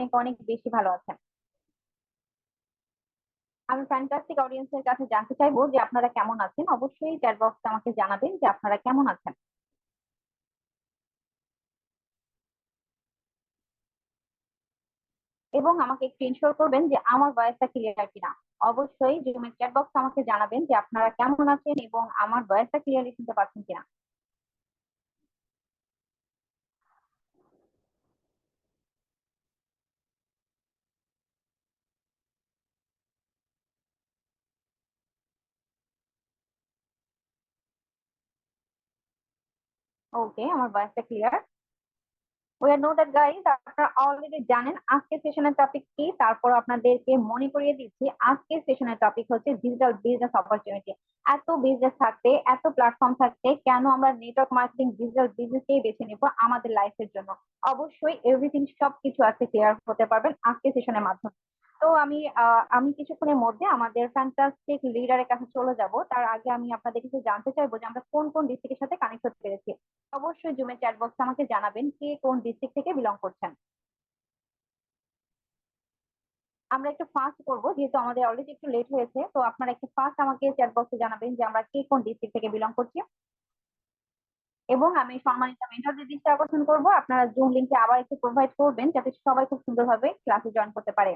অনেক অনেক বেশি ভালো আছেন। আমি ফ্যান্টাস্টিক অডিয়েন্সের কাছে জানতে চাইবো যে আপনারা কেমন আছেন। অবশ্যই চ্যাট বক্সে আমাকে জানাবেন যে আপনারা কেমন আছেন। এবং আমাকে একটু ইনশিওর করবেন যে আমার ভয়েসটা ক্লিয়ার কিনা। অবশ্যই জুমের চ্যাট বক্সে আমাকে জানাবেন যে আপনারা কেমন আছেন এবং আমার ভয়েসটা ক্লিয়ারলি শুনতে পাচ্ছেন কিনা। ওকে, আমার ভয়েসটা clear. We are know that guys, আপনারা অলরেডি জানেন আজকে সেশনের টপিক কি। তারপর আপনাদেরকে মনে করিয়ে দিচ্ছি, আজকে সেশনের টপিক হচ্ছে ডিজিটাল বিজনেস অপরচুনিটি। এত বিজনেস থাকতে, এত প্ল্যাটফর্ম থাকতে কেন আমরা নেটওয়ার্ক মার্কেটিং ডিজিটাল বিজনেসকেই বেছে নেব আমাদের লাইফের জন্য। অবশ্যই এভরিথিং সবকিছু আজকে ক্লিয়ার হতে পারবেন আজকে সেশনের মাধ্যমে। তো আমি কিছুক্ষণের মধ্যে আমাদের ফ্যান্টাস্টিক লিডারের কাছে চলে যাব। তার আগে আমি আপনাদের কিছু জানতে চাইবো যে আমরা কোন কোন ডিস্ট্রিক্টের সাথে কানেক্ট হতে পেরেছি। অবশ্যই জুমের চ্যাট বক্সে আমাকে জানাবেন কে কোন ডিস্ট্রিক্ট থেকে বিলং করছেন। আমরা একটু ফাস্ট করব যেহেতু আমাদের অলরেডি একটু লেট হয়েছে, তো আপনারা একটু ফাস্ট আমাকে চ্যাট বক্সে জানাবেন যে আমরা কে কোন ডিস্ট্রিক্ট থেকে বিলং করছি। এবং আমি সম্মানিত মেন্টরদের দৃষ্টি আকর্ষণ করব, আপনারা জুম লিংকে আবার একটু প্রোভাইড করবেন যাতে সবাই খুব সুন্দরভাবে ক্লাসে জয়েন করতে পারে।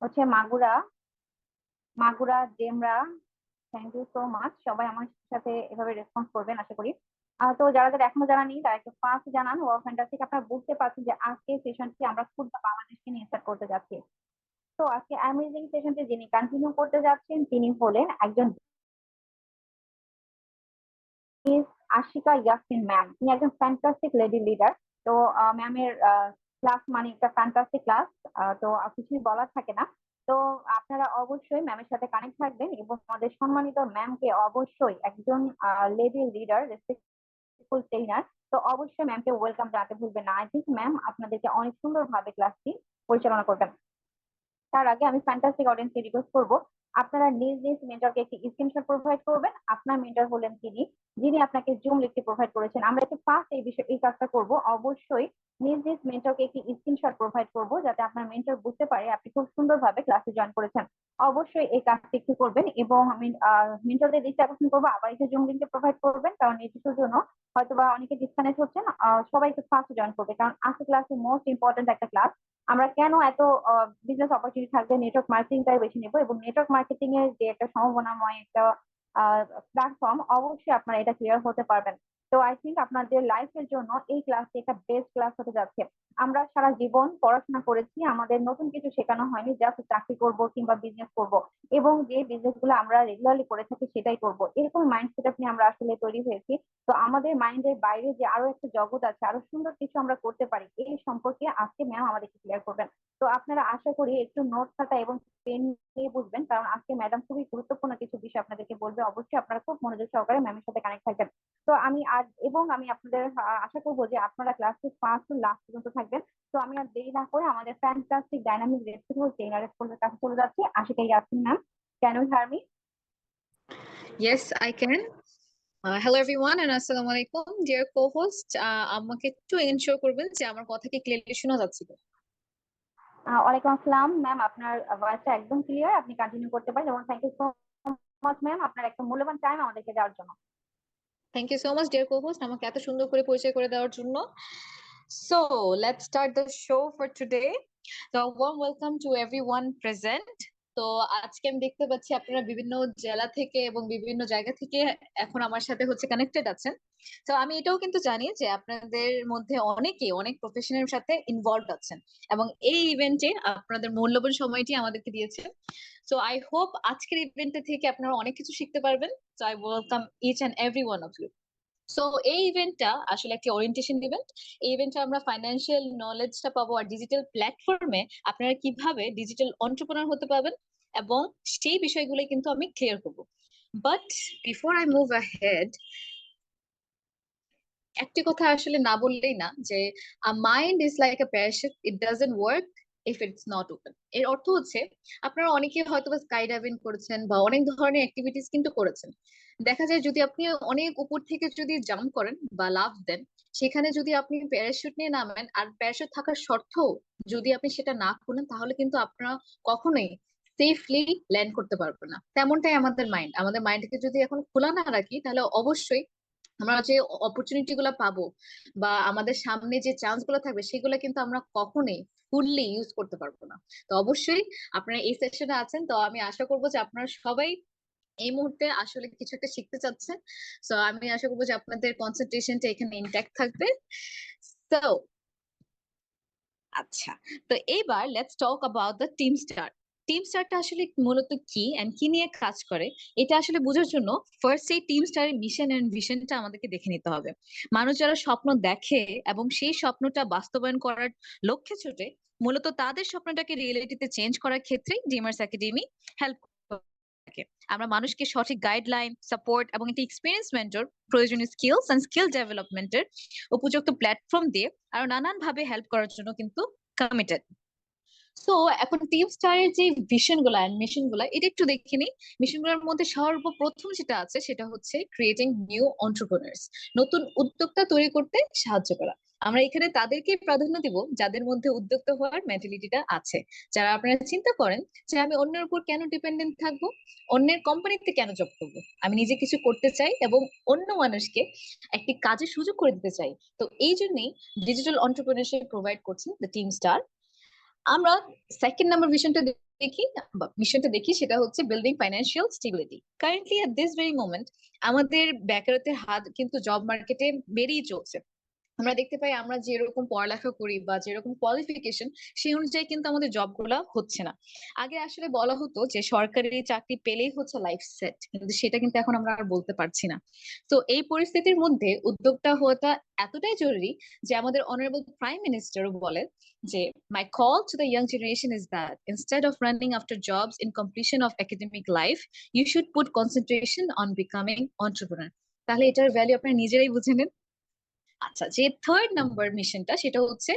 হচ্ছে Magura, Magura, Demra. Thank you so much, সবাই আমার সাথে এভাবে রেসপন্স করবেন আশা করি। তো যারা যারা এখনো জানানি তারা একটু ফার্স্ট জানান। ওয়াও ফ্যান্টাস্টিক, আপনারা বুঝতে পারছেন যে আজকে সেশনটি আমরা খুব বাংলাদেশকে নিয়ে স্টার্ট করতে যাচ্ছি। তো আজকে অ্যামেজিং সেশনটি যিনি কন্টিনিউ করতে যাচ্ছেন তিনি হলেন একজন আশিকা ইয়াসমিন ম্যাম। তিনি একজন ফ্যান্টাস্টিক লেডি লিডার। তো ম্যামের ক্লাস মানে একটা ফ্যান্টাস্টিক ক্লাস। তো কিছুই বলার থাকে না। তো আপনারা অবশ্যই ম্যামের সাথে কানেক্ট থাকবেন এবং আমাদের সম্মানিত ম্যামকে অবশ্যই একজন লেডি লিডার, রেসপেক্টফুল ট্রেনার। তো অবশ্যই ম্যামকে ওয়েলকাম জানাতে ভুলবেন না। আই থিঙ্ক ম্যাম আপনাদেরকে অনেক সুন্দরভাবে ক্লাসটি পরিচালনা করবেন। তার আগে আমি ফ্যান্টাস্টিক অডিয়েন্সকে রিকোয়েস্ট করব, আপনারা নিজ নিজ মেন্টরকে একটি স্ক্রিনশট প্রোভাইড করবেন। আপনার মেন্টর হলেন তিনি যিনি আপনাকে জুম লিংকটি প্রোভাইড করেছেন। আমরা একটু ফার্স্ট এই কাজটা করব। অবশ্যই নিজ নিজ মেন্টরকে একটি স্ক্রিনশট প্রোভাইড করব যাতে আপনার মেন্টর বুঝতে পারে আপনি খুব সুন্দরভাবে ক্লাসে জয়েন করেছেন। অবশ্যই এই কাজটি একটু করবেন এবং আমি মেন্টরদের দৃষ্টি আকর্ষণ করবো আবার একটু জুম লিংকটি প্রোভাইড করবেন, কারণ নির্দিষ্ট জন্য হয়তোবা অনেকে ডিসকানেক্ট হচ্ছেন। সবাই একটু ফার্স্ট জয়েন করবে কারণ আজকে ক্লাসে মোস্ট ইম্পর্টেন্ট একটা ক্লাস। আমরা কেন এত বিজনেস অপরচুনিটি থাকবে নেটওয়ার্ক মার্কেটিংটাই বেছে নেবো এবং নেটওয়ার্ক মার্কেটিং এর যে একটা সম্ভাবনাময় একটা প্ল্যাটফর্ম, অবশ্যই আপনারা এটা ক্লিয়ার হতে পারবেন। তো আই থিঙ্ক আপনাদের লাইফের জন্য এই ক্লাসটি একটা বেস্ট ক্লাস হতে যাচ্ছে। আমরা সারা জীবন পড়াশোনা করেছি, আমাদের নতুন কিছু শেখানো হয়নি, জাস্ট চাকরি করব কিংবা বিজনেস করব এবং যে বিজনেস গুলো আমরা রেগুলারলি করে থাকি সেটাই করব, এরকম মাইন্ড সেট আপ নিয়ে আমরা আসলে তৈরি হয়েছি। তো আমাদের মাইন্ডের বাইরে যে আরো একটা জগৎ আছে, আরো সুন্দর কিছু আমরা করতে পারি, এই সম্পর্কে আজকে ম্যাম আমাদেরকে ক্লিয়ার করবেন। তো আপনারা আশা করি একটু নোট খাতা এবং পেন নিয়ে বুঝবেন, কারণ আজকে ম্যাডাম খুবই গুরুত্বপূর্ণ কিছু বিষয় আপনাদেরকে বলবে। অবশ্যই আপনারা খুব মনোযোগ সহকারে ম্যামের সাথে কানেক্ট থাকবেন। তো আমি আর এবং আমি আপনাদের আশা করবো যে আপনারা ক্লাসে ফার্স্ট টু লাস্ট পর্যন্ত থাকবেন। তো আমি আর দেরি না করে আমাদের ফ্যান্টাস্টিক ডাইনামিক রেসপন্সিবল ট্রেনারের কাছে চলে যাচ্ছি। Ashika Yasmin ma'am, can you hear me? Yes, I can. Hello everyone and আসসালামু আলাইকুম dear co-host, আমাকে একটু এনশিওর করবেন যে আমার কথা কি ক্লিয়ারলি শোনা যাচ্ছে তো? ওয়ালাইকুম আসসালাম ম্যাম, আপনার ভয়েসটা একদম ক্লিয়ার, আপনি কন্টিনিউ করতে পারেন এবং thank you so much ma'am আপনার একটা মূল্যবান টাইম আমাদেরকে দেওয়ার জন্য। Thank you so much dear co-host আমাকে এত সুন্দর করে পরিচয় করে দেওয়ার জন্য। So let's start the show for today. So warm welcome to everyone present. তো আজকে আমি দেখতে পাচ্ছি আপনারা বিভিন্ন জেলা থেকে এবং বিভিন্ন জায়গা থেকে এখন আমার সাথে হচ্ছে কানেক্টেড আছেন। তো আমি এটাও কিন্তু জানি যে আপনাদের মধ্যে অনেকে অনেক প্রফেশনের সাথে ইনভলভ আছেন এবং এই ইভেন্টে আপনাদের মূল্যবান সময়টি আমাদেরকে দিয়েছে। সো আই হোপ আজকের ইভেন্টে থেকে আপনারা অনেক কিছু শিখতে পারবেন। So I welcome each and every one of you. সো এই ইভেন্টটা আসলে একটি ওরিয়েন্টেশন ইভেন্ট। এই ইভেন্টে আমরা ফাইন্যান্সিয়াল নলেজটা পাবো আর ডিজিটাল প্ল্যাটফর্মে আপনারা কিভাবে ডিজিটাল এন্টারপ্রেনার হতে পারবেন এবং সেই বিষয়গুলো কিন্তু আমি ক্লিয়ার করব। But before I move ahead, একটি কথা আসলে না বললেই না যে mind is like a parachute, it doesn't work if it's not open। এর অর্থ হচ্ছে আপনারা অনেকে হয়তো বা স্কাই ডাইভিং করেছেন বা অনেক ধরনের অ্যাক্টিভিটিস কিন্তু করেছেন। দেখা যায় যদি আপনি অনেক উপর থেকে যদি জাম্প করেন বা লাফ দেন, সেখানে যদি আপনি প্যারাশুট নিয়ে নামেন আর প্যারাশুট থাকার সত্ত্বেও যদি আপনি সেটা না করেন, তাহলে কিন্তু আপনারা কখনোই সেফলি ল্যান্ড করতে পারবেন না। তেমনটাই আমাদের মাইন্ডকে যদি এখন খোলা না রাখি, তাহলে অবশ্যই আমরা যে অপরচুনিটি গুলো পাবো বা আমাদের সামনে যে চান্স গুলো থাকবে, সেগুলো কিন্তু আমরা কখনোই ফুললি ইউজ করতে পারবো না। তো অবশ্যই আপনারা এই সেশনে আছেন, তো আমি আশা করবো যে আপনারা সবাই এই মুহূর্তে আসলে কিছু একটা শিখতে চাচ্ছেন। সো আমি আশা করবো যে আপনাদের কনসেন্ট্রেশনটা এখানে ইনট্যাক্ট থাকবে। তো আচ্ছা, তো এইবার let's talk about the team star. Team স্টারটা আসলে মূলত কি এন্ড কি নিয়ে কাজ করে, এটা আসলে বোঝার জন্য ফার্স্ট এই টিম স্টারের মিশন এন্ড ভিশনটা আমাদেরকে দেখে নিতে হবে। মানুষ যারা স্বপ্ন দেখে এবং সেই স্বপ্নটা বাস্তবায়ন করার লক্ষ্যে ছোটে, মূলত তাদের স্বপ্নটাকে রিয়েলিটিতে চেঞ্জ করার ক্ষেত্রে ড্রিমার্স একাডেমি হেল্প থাকে। আমরা মানুষকে সঠিক গাইডলাইন, সাপোর্ট এবং একটি এক্সপিরিয়েন্স মেন্টর, প্রয়োজনীয় স্কিলস এন্ড স্কিল ডেভেলপমেন্টের উপযুক্ত প্ল্যাটফর্ম দিয়ে আরো নানান ভাবে হেল্প করার জন্য কিন্তু কমিটেড। সো এখন টিম স্টারের যে ভিশন গুলা এন্ড মিশন গুলা, এটা একটু দেখে নিই। মিশন গুলোর মধ্যে সর্বপ্রথম যেটা আছে সেটা হচ্ছে ক্রিয়েটিং নিউ এন্টারপ্রেনার্স, নতুন উদ্যোক্তা তৈরি করতে সাহায্য করা। আমরা এখানে তাদেরকে প্রাধান্য দিব যাদের মধ্যে উদ্যোক্তা হওয়ার মেন্টালিটিটা আছে। যারা আপনারা চিন্তা করেন যে আমি অন্যের উপর কেন ডিপেন্ডেন্ট থাকবো, অন্যের কোম্পানিতে কেন জব করবো, আমি নিজে কিছু করতে চাই এবং অন্য মানুষকে একটি কাজের সুযোগ করে দিতে চাই। তো এই জন্যই ডিজিটাল এন্টারপ্রেনারশিপ প্রোভাইড করছেন দ্য টিম স্টার। আমরা সেকেন্ড নাম্বার মিশনটা দেখি, সেটা হচ্ছে building financial stability. Currently at this very moment আমাদের বেকারত্বের হার কিন্তু জব মার্কেটে বেড়েই চলছে। আমরা দেখতে পাই আমরা যেরকম পড়ালেখা করি বা যেরকম কোয়ালিফিকেশন, সেই অনুযায়ী কিন্তু আমাদের জব গুলা হচ্ছে না। আগে আসলে বলা হতো যে সরকারি চাকরি পেলেই হচ্ছে লাইফ সেট, কিন্তু সেটা কিন্তু এখন আমরা আর বলতে পারছি না। তো এই পরিস্থিতির মধ্যে উদ্যোক্তা হওয়াটা এতটাই জরুরি যে আমাদের অনারেবল প্রাইম মিনিস্টারও বলে যে my call to the young generation is that instead of running after jobs in completion of academic life, you should put concentration on becoming entrepreneur. তাহলে এটার ভ্যালু আপনারা নিজেরাই বুঝে নেন। আচ্ছা, যে থার্ড নাম্বার মিশনটা সেটা হচ্ছে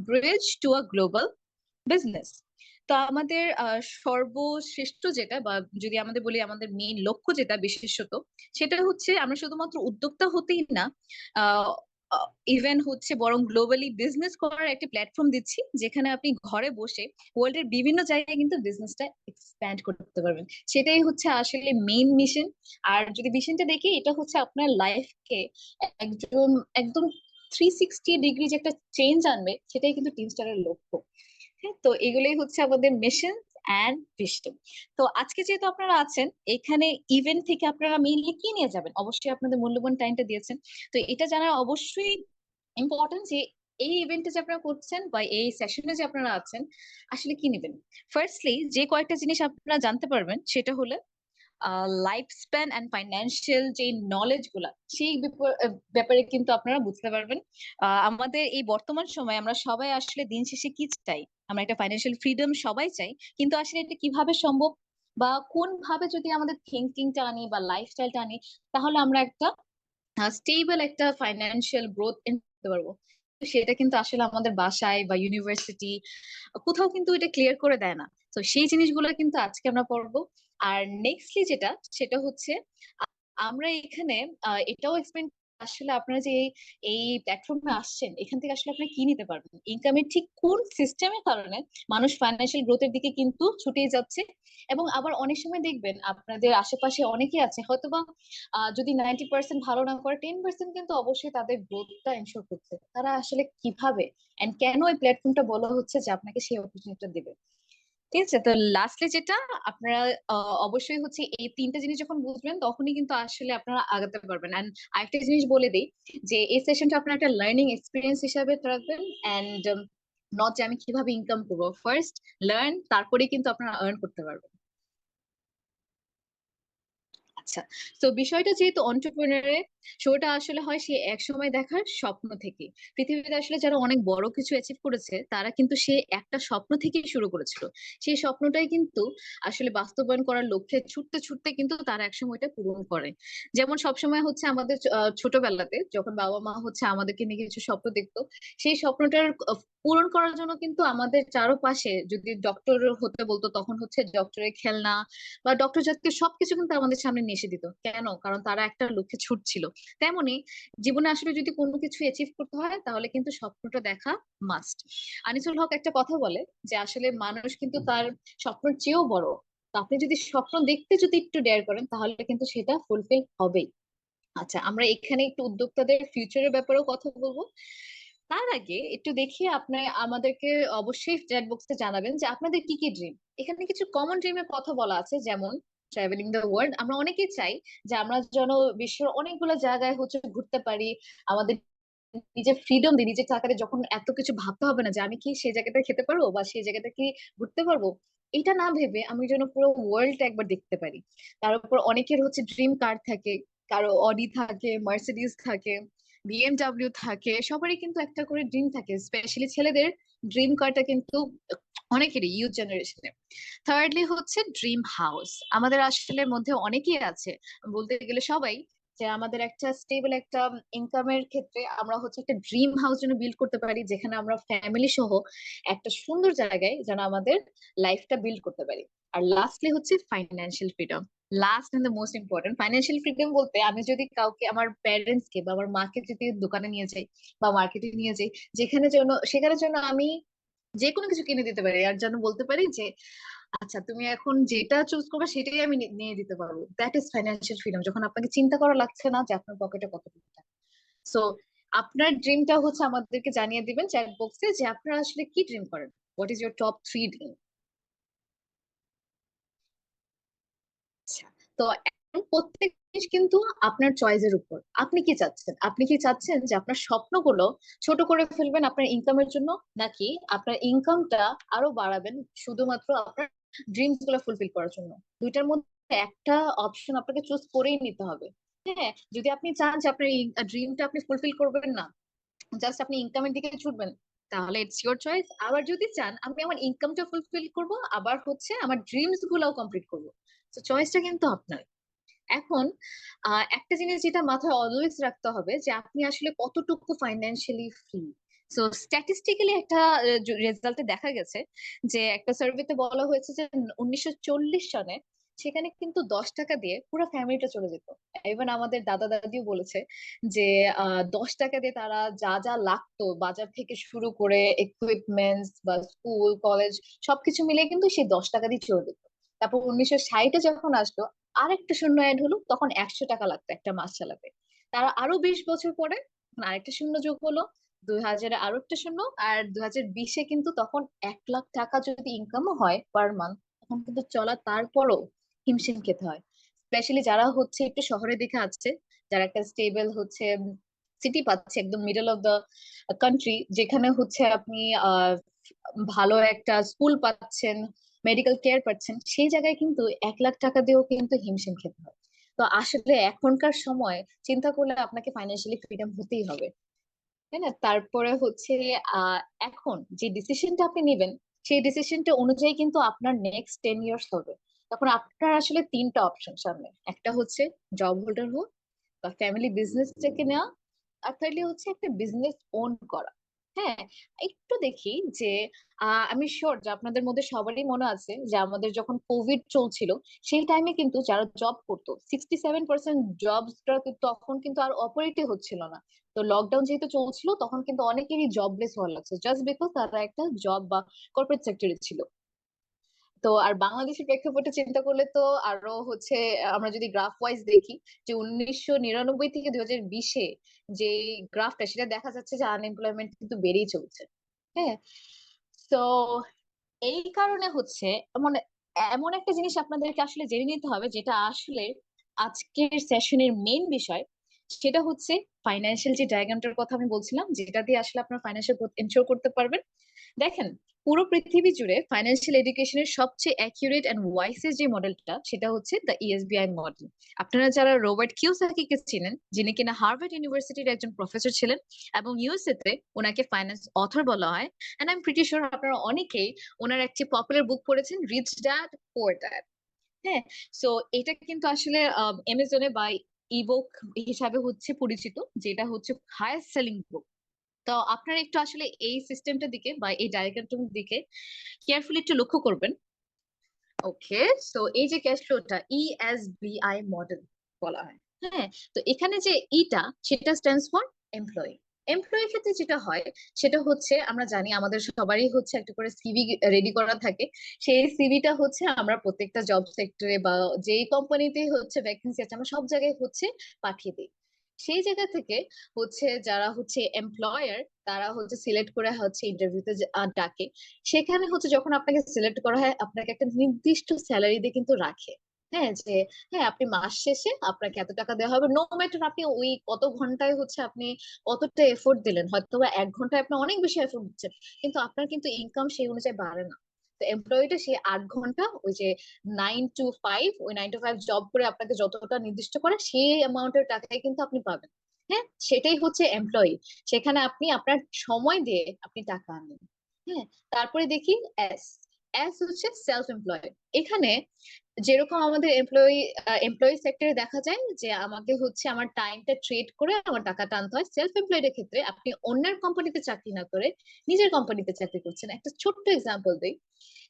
bridge to a global business. তো আমাদের সর্বশ্রেষ্ঠ যেটা, বা যদি আমাদের বলি আমাদের মেইন লক্ষ্য যেটা বিশেষত, সেটা হচ্ছে আমরা শুধুমাত্র উদ্যোক্তা হতেই না, ইভেন হচ্ছে বরং গ্লোবালি বিজনেস করার একটা প্ল্যাটফর্ম দিচ্ছি, যেখানে আপনি ঘরে বসে ওয়ার্ল্ড এর বিভিন্ন জায়গায় কিন্তু বিজনেসটা এক্সপ্যান্ড করতে পারবেন। সেটাই হচ্ছে আসলে মেইন মিশন। আর যদি মিশনটা দেখি, এটা হচ্ছে আপনার লাইফকে একদম একদম 360 ডিগ্রি যে একটা চেঞ্জ আনবে, সেটাই কিন্তু টিম স্টারের লক্ষ্য। হ্যাঁ, তো এগুলোই হচ্ছে আমাদের মিশন এন্ড ভিশন। তো আজকে যেহেতু আপনারা আছেন এখানে, ইভেন্ট থেকে আপনারা মেইনলি কি নিয়ে যাবেন? অবশ্যই আপনাদের মূল্যবান টাইমটা দিয়েছেন, তো এটা জানা অবশ্যই ইম্পর্টেন্ট যে এই ইভেন্টে যে আপনারা করছেন বা এই সেশনে যে আপনারা আছেন, আসলে কি নেবেন। ফার্স্টলি যে কয়েকটা জিনিস আপনারা জানতে পারবেন সেটা হলো লাইফ স্প্যান এন্ড ফাইন্যান্সিয়াল যে নলেজ গুলা, সেই ব্যাপারে কিন্তু আপনারা বুঝতে পারবেন। আমাদের এই বর্তমান সময়ে আমরা সবাই আসলে দিন শেষে কি চাই, আমরা একটা ফাইন্যান্সিয়াল ফ্রিডম সবাই চাই, কিন্তু আসলে এটা কিভাবে সম্ভব বা কোন ভাবে যদি আমাদের থিঙ্কিংটা আনি বা লাইফস্টাইলটা আনি, তাহলে আমরা একটা স্টেবল একটা ফাইন্যান্সিয়াল গ্রোথ করতে পারবো। তো সেটা কিন্তু আসলে আমাদের বাসায় বা ইউনিভার্সিটি কোথাও কিন্তু এটা ক্লিয়ার করে দেয় না। তো সেই জিনিসগুলো কিন্তু আজকে আমরা পড়বো। আর নেক্সটলি যেটা, সেটা হচ্ছে আমরা এখানে এটাও এক্সপ্লেন, আসলে আপনারা যে এই প্ল্যাটফর্মে আসছেন, এখান থেকে আসলে আপনি কি নিতে পারবেন, ইনকামের ঠিক কোন সিস্টেমের কারণে মানুষ ফাইন্যান্সিয়াল গ্রোথের দিকে কিন্তু ছুটে যাচ্ছে। এবং আবার অনেক সময় দেখবেন আপনাদের আশেপাশে অনেকেই আছে হয়তোবা যদি 90% ভালো না করে, 10% কিন্তু অবশ্যই তাদের গ্রোথটা এনশোর করছে। তারা আসলে কিভাবে এন্ড কেন এই প্ল্যাটফর্মটা বলা হচ্ছে যে আপনাকে সেই অপরচুনিটিটা দেবে। ঠিক আছে, তো লাস্টলি যেটা আপনারা অবশ্যই হচ্ছে এই তিনটা জিনিস যখন বুঝবেন, তখনই কিন্তু আসলে আপনারা আগাতে পারবেন। এন্ড আরেকটা জিনিস বলে দিই যে এই সেশনটা আপনারা একটা লার্নিং এক্সপিরিয়েন্স হিসাবে রাখবেন, এন্ড নট যে আমি কিভাবে ইনকাম করবো। ফার্স্ট লার্ন, তারপরে কিন্তু আপনারা আর্ন করতে পারবেন। আচ্ছা, তো বিষয়টা যেহেতু এন্টারপ্রেনারের শোটা আসলে হয় সেই এক সময় দেখার স্বপ্ন থেকে। পৃথিবীতে আসলে যারা অনেক বড় কিছু অ্যাচিভ করেছে তারা কিন্তু সে একটা স্বপ্ন থেকেই শুরু করেছিল। সেই স্বপ্নটাই কিন্তু আসলে বাস্তবায়ন করার লক্ষ্যে ছুটতে ছুটতে কিন্তু তারা একসময় এটা পূরণ করে। যেমন সবসময় হচ্ছে আমাদের ছোটবেলাতে যখন বাবা মা হচ্ছে আমাদেরকে নিয়ে কিছু স্বপ্ন দেখতো, সেই স্বপ্নটার পূরণ করার জন্য কিন্তু আমাদের চারপাশে যদি ডক্টর হতে বলতো তখন হচ্ছে ডক্টরের খেলনা বা ডক্টর জাতীয় সবকিছু কিন্তু আমাদের সামনে নিয়ে এসে দিত। কেন? কারণ তারা একটা লক্ষ্যে ছুটছিল। তেমনি জীবনে আসলে যদি কোনো কিছু অ্যাচিভ করতে হয় তাহলে কিন্তু স্বপ্নটা দেখা মাস্ট। আনিসুল হক একটা কথা বলে যে আসলে মানুষ কিন্তু তার স্বপ্নের চেয়েও বড়। তো আপনি যদি স্বপ্ন দেখতে যদি একটু ডেয়ার করেন তাহলে কিন্তু সেটা ফুলফিল হবেই। আচ্ছা, আমরা এখানে একটু উদ্যোক্তাদের ফিউচারের ব্যাপারেও কথা বলবো। তার আগে একটু দেখি আপনি আমাদেরকে অবশ্যই চ্যাট বক্সে জানাবেন যে আপনাদের কি কি ড্রিম। এখানে কিছু কমন ড্রিমের কথা বলা আছে, যেমন ট্রাভেলিং দ্য ওয়ার্ল্ড। আমরা অনেকেই চাই যে আমরা যেন বিশ্বের অনেকগুলো জায়গায় হচ্ছে ঘুরতে পারি, আমাদের নিজের ফ্রিডম দিয়ে নিজের টাকাতে যখন এত কিছু ভাবতে হবে না যে আমি কি সেই জায়গাটা খেতে পারবো বা সেই জায়গাটা কি ঘুরতে পারবো। এটা না ভেবে আমি যেন পুরো ওয়ার্ল্ডটা একবার দেখতে পারি। তার উপর অনেকের হচ্ছে ড্রিম কার থাকে, কারো অডি থাকে, মার্সিডিজ থাকে, বিএমডাব্লিউ থাকে, সবারই কিন্তু একটা করে ড্রিম থাকে। স্পেশালি ছেলেদের ড্রিম কারটা কিন্তু অনেকেরই, ইউথ জেনারেশনে। থার্ডলি হচ্ছে ড্রিম হাউস। আমাদের আসলে মধ্যে অনেকেই আছে, বলতে গেলে সবাই, যে আমাদের একটা স্টেবল একটা ইনকামের ক্ষেত্রে আমরা হচ্ছে একটা ড্রিম হাউস যেন বিল্ড করতে পারি, যেখানে আমরা ফ্যামিলি সহ একটা সুন্দর জায়গায় যেন আমাদের লাইফটা বিল্ড করতে পারি। আর লাস্টলি হচ্ছে financial freedom. Last and the most important, financial freedom বলতে আমি যদি কাউকে, আমার প্যারেন্টস কে বা আমার মাকে যদি দোকানে নিয়ে যাই বা মার্কেটে নিয়ে যাই, যেখানে যেন সেখানে যেন আমি যে কোনো কিছু কিনে দিতে পারি আর যেন বলতে পারি যে আচ্ছা তুমি এখন যেটা চুজ করবে সেটাই আমি নিয়ে দিতে পারবো, দ্যাট ইজ ফাইন্যান্সিয়াল ফ্রিডম। যখন আপনাকে চিন্তা করা লাগছে না যে আপনার পকেটে কত টাকা। সো আপনার ড্রিমটা হচ্ছে আমাদেরকে জানিয়ে দিবেন চ্যাট বক্সে যে আপনারা আসলে কি ড্রিম করেন। What is your top 3 dream? আচ্ছা, তো এখন প্রত্যেক জিনিস কিন্তু আপনার চয়েসের উপর। আপনি কি চাচ্ছেন? আপনি কি চাচ্ছেন যে আপনার স্বপ্নগুলো ছোট করে ফেলবেন আপনার ইনকামের জন্য, নাকি আপনার ইনকামটা আরো বাড়াবেন শুধুমাত্র আপনার ড্রিমস গুলো ফুলফিল করার জন্য? দুইটার মধ্যে একটা অপশন আপনাকে চুজ করেই নিতে হবে। হ্যাঁ, যদি আপনি চান যে আপনার ড্রিমটা আপনি ফুলফিল করবেন না, জাস্ট আপনি ইনকামের দিকে ছুটবেন, তাহলে ইটস ইওর চয়েস। আবার যদি চান আমি আমার ইনকামটা ফুলফিল করব, আবার হচ্ছে আমার ড্রিমস গুলাও কমপ্লিট করব, তো চয়েসটা কিন্তু আপনার। এখন একটা জিনিস যেটা মাথায় অলওয়েজ রাখতে হবে যে আপনি আসলে কতটুকু ফাইন্যান্সিয়ালি ফ্রি। সো স্ট্যাটিস্টিক্যালি একটা রেজাল্টে দেখা গেছে যে একটা সার্ভেতে বলা হয়েছে যে 1940 সনে সেখানে কিন্তু 10 টাকা দিয়ে পুরো ফ্যামিলিটা চলে যেত। ইভেন আমাদের দাদা দাদিও বলেছে যে 10 টাকা দিয়ে তারা যা যা লাগতো বাজার থেকে শুরু করে ইকুইপমেন্টস বা স্কুল কলেজ সবকিছু মিলে কিন্তু সেই 10 টাকা দিয়ে চলে যেত। তারপর 1960-এ যখন আসলো আরেকটা শূন্য অ্যাড হলো, তখন 100 টাকা লাগতো একটা মাস চালাতে। তার আরো 20 বছর পরে তখন আরেকটা শূন্য যোগ হলো, 2000-এ আরো একটা শূন্য, আর 2020-এ কিন্তু তখন 1 লাখ টাকা যদি ইনকামও হয় পার মান্থ, তখন কিন্তু চলা তারপরও হিমশিম খেতে হয়। স্পেশালি যারা হচ্ছে একটু শহরের দিকে আছে, যারা একটা স্টেবল হচ্ছে সিটি পাচ্ছে একদম মিডল অফ দ্য কান্ট্রি, যেখানে হচ্ছে আপনি আহ ভালো একটা স্কুল পাচ্ছেন, মেডিকেল কেয়ার পাচ্ছেন, সেই জায়গায় কিন্তু 1 লাখ টাকা দিয়েও কিন্তু হিমশিম খেতে হয়। তো আসলে এখনকার সময় চিন্তা করলে আপনাকে ফাইন্যান্সিয়ালি ফ্রিডম হতেই হবে, তাই না? তারপরে হচ্ছে আহ এখন যে ডিসিশনটা আপনি নেবেন সেই ডিসিশনটা অনুযায়ী কিন্তু আপনার নেক্সট 10 ইয়ার্স হবে। তখন আপনার আসলে তিনটা অপশন সামনে, একটা হচ্ছে জব হোল্ডার হোক বা ফ্যামিলি বিজনেস থেকে নেওয়া, আর থার্ডলি হচ্ছে একটা বিজনেস ওন করা। হ্যাঁ, একটু দেখি যে আমি শিওর যে আপনাদের মধ্যে সবারই মনে আছে যে আমাদের যখন কোভিড চলছিল সেই টাইমে কিন্তু যারা জব করতো 67% জবসটা তখন কিন্তু আর অপারেটই হচ্ছিল না। তো লকডাউন যেহেতু চলছিল তখন কিন্তু অনেকেরই জবলেস হওয়ার লাগছে, জাস্ট বিকজ তারা একটা জব বা কর্পোরেট সেক্টরে ছিল। তো আর বাংলাদেশের প্রেক্ষাপটে চিন্তা করলে তো আরো হচ্ছে, আমরা যদি গ্রাফ ওয়াইজ দেখি যে 1999 থেকে 2020-এ যে গ্রাফটা সেটা দেখা যাচ্ছে যে আনএমপ্লয়মেন্ট কিন্তু বেড়েই চলছে। হ্যাঁ, তো এই কারণে হচ্ছে এমন এমন একটা জিনিস আপনাদেরকে আসলে জেনে নিতে হবে, যেটা আসলে আজকের সেশনের মেইন বিষয়। সেটা হচ্ছে ফাইন্যান্সিয়াল যে ডায়াগ্রামটার কথা আমি বলছিলাম, যেটা দিয়ে আসলে আপনার ফাইন্যান্সিয়াল গ্রোথ এনশিওর করতে পারবেন। দেখেন, পুরো পৃথিবী জুড়ে ফাইন্যান্সিয়াল এডুকেশনের সবচেয়ে অ্যাকিউরেট এন্ড ওয়াইসেস্ট যে মডেলটা সেটা হচ্ছে দ্য ইএসবিআই মডেল। আপনারা যারা রবার্ট কিওসাকিকে চিনেন, যিনি কিনা হার্ভার্ড ইউনিভার্সিটির একজন প্রফেসর ছিলেন এবং ইউএসএ তে ওনাকে ফাইন্যান্স অথর বলা হয়, and I am pretty sure আপনারা অনেকেই ওনার একটি পপুলার বুক পড়েছেন, রিচ ড্যাড পুয়ার ড্যাড। হ্যাঁ, সো এটা কিন্তু আসলে অ্যামাজনে বা ইবুক হিসাবে হচ্ছে পরিচিত, যেটা হচ্ছে হাইয়েস্ট সেলিং বুক। তো আপনারা একটু আসলে এই সিস্টেমটার দিকে বা এই ডায়াগ্রামটার দিকে কেয়ারফুলি একটু লক্ষ্য করবেন। ওকে, সো এই যে ক্যাশ ফ্লোটা ইএসবিআই মডেল বলা হয়। হ্যাঁ, তো এখানে যে ইটা সেটা স্ট্যান্ডস ফর এমপ্লয়ি। এমপ্লয়ির ক্ষেত্রে যেটা হয় সেটা হচ্ছে, আমরা জানি আমাদের সবারই হচ্ছে একটা করে সিভি রেডি করা থাকে। সেই সিভিটা হচ্ছে আমরা প্রত্যেকটা জব সেক্টরে বা যেই কোম্পানিতেই হচ্ছে ভ্যাকেন্সি আছে আমরা সব জায়গায় হচ্ছে পাঠিয়ে দিই। সেই জায়গা থেকে হচ্ছে যারা হচ্ছে এমপ্লয়ার তারা হচ্ছে সিলেক্ট করে হচ্ছে ইন্টারভিউতে ডাকে। সেখানে হচ্ছে যখন আপনাকে সিলেক্ট করা হয় আপনাকে একটা নির্দিষ্ট স্যালারি দিয়ে কিন্তু রাখে। হ্যাঁ, যে হ্যাঁ আপনি মাস শেষে আপনাকে এত টাকা দেওয়া হবে, নো ম্যাটার আপনি ওই কত ঘন্টায় হচ্ছে আপনি কতটা এফোর্ট দিলেন। হয়তো বা 1 ঘন্টায় আপনি অনেক বেশি এফোর্ট দিচ্ছেন, কিন্তু আপনার কিন্তু ইনকাম সেই অনুযায়ী বাড়ে না। তো এমপ্লয়িটা সেই 8 ঘন্টা ওই যে 9 to 5, ওই 9 to 5 জব করে আপনাকে যতটা নির্দিষ্ট করে সেই অ্যামাউন্টের টাকাই কিন্তু আপনি পাবেন। হ্যাঁ, সেটাই হচ্ছে এমপ্লয়ি। সেখানে আপনি আপনার সময় দিয়ে আপনি টাকা আনেন। হ্যাঁ, তারপরে দেখি এস। এস হচ্ছে সেলফ এমপ্লয়েড। এখানে যেরকম আমাদের এমপ্লয়ি সেক্টরে দেখা যায় যে আমাকে হচ্ছে আমার টাইমটা ট্রেড করে আমার টাকাটা আনতে হয়, সেলফ এমপ্লয়েড এর ক্ষেত্রে আপনি অন্যের কোম্পানিতে চাকরি না করে নিজের কোম্পানিতে চাকরি করছেন। একটা ছোট্ট এক্সাম্পল দিই,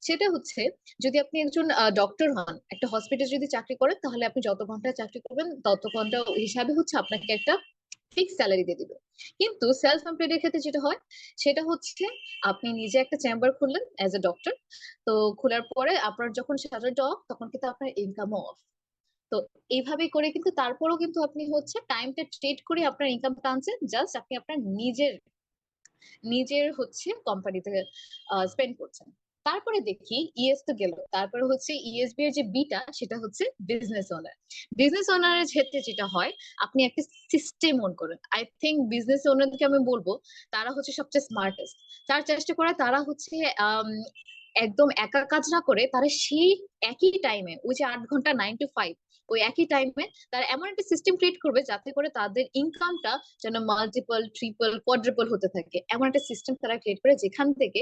সেটা হচ্ছে যদি আপনি একজন ডক্টর হন, একটা হসপিটালে যদি চাকরি করেন, তাহলে আপনি যত ঘন্টা চাকরি করবেন তত ঘন্টা হিসাবে হচ্ছে আপনাকে একটা ফিক্স স্যালারি দিয়ে দিবে। কিন্তু সেলফ এমপ্লয়েড এর ক্ষেত্রে যেটা হয় সেটা হচ্ছে আপনি নিজে একটা চেম্বার খুললেন অ্যাজ এ ডক্টর। তো খোলার পরে আপনার যখন স্যালারিটা অফ তখন কিন্তু আপনার ইনকামও অফ। তো এইভাবে করে কিন্তু তারপরেও কিন্তু আপনি হচ্ছে টাইমটা ট্রেড করে আপনার ইনকামটা আনছেন, জাস্ট আপনি আপনার নিজের নিজের হচ্ছে কোম্পানিতে স্পেন্ড করছেন। তারপরে দেখি ইএস তো গেল, তারপরে হচ্ছে ইএসবি এর যে বিটা সেটা হচ্ছে বিজনেস ওনার। বিজনেস ওনারের ক্ষেত্রে যেটা হয় আপনি একটা সিস্টেম অন করেন। আই থিঙ্ক বিজনেস ওনারকে আমি বলবো তারা হচ্ছে সবচেয়ে স্মার্টেস্ট। তার চেষ্টা করে তারা হচ্ছে আম, একদম একা কাজ না করে তারা সেই একই টাইমে ওই যে 8 ঘন্টা 9 to 5 ওই একই টাইমে তারা এমন একটা সিস্টেম ক্রিয়েট করবে যাতে করে তাদের ইনকামটা যেন মাল্টিপল ট্রিপল কোয়াড্রুপল হতে থাকে, এমন একটা সিস্টেম তারা ক্রিয়েট করে যেখান থেকে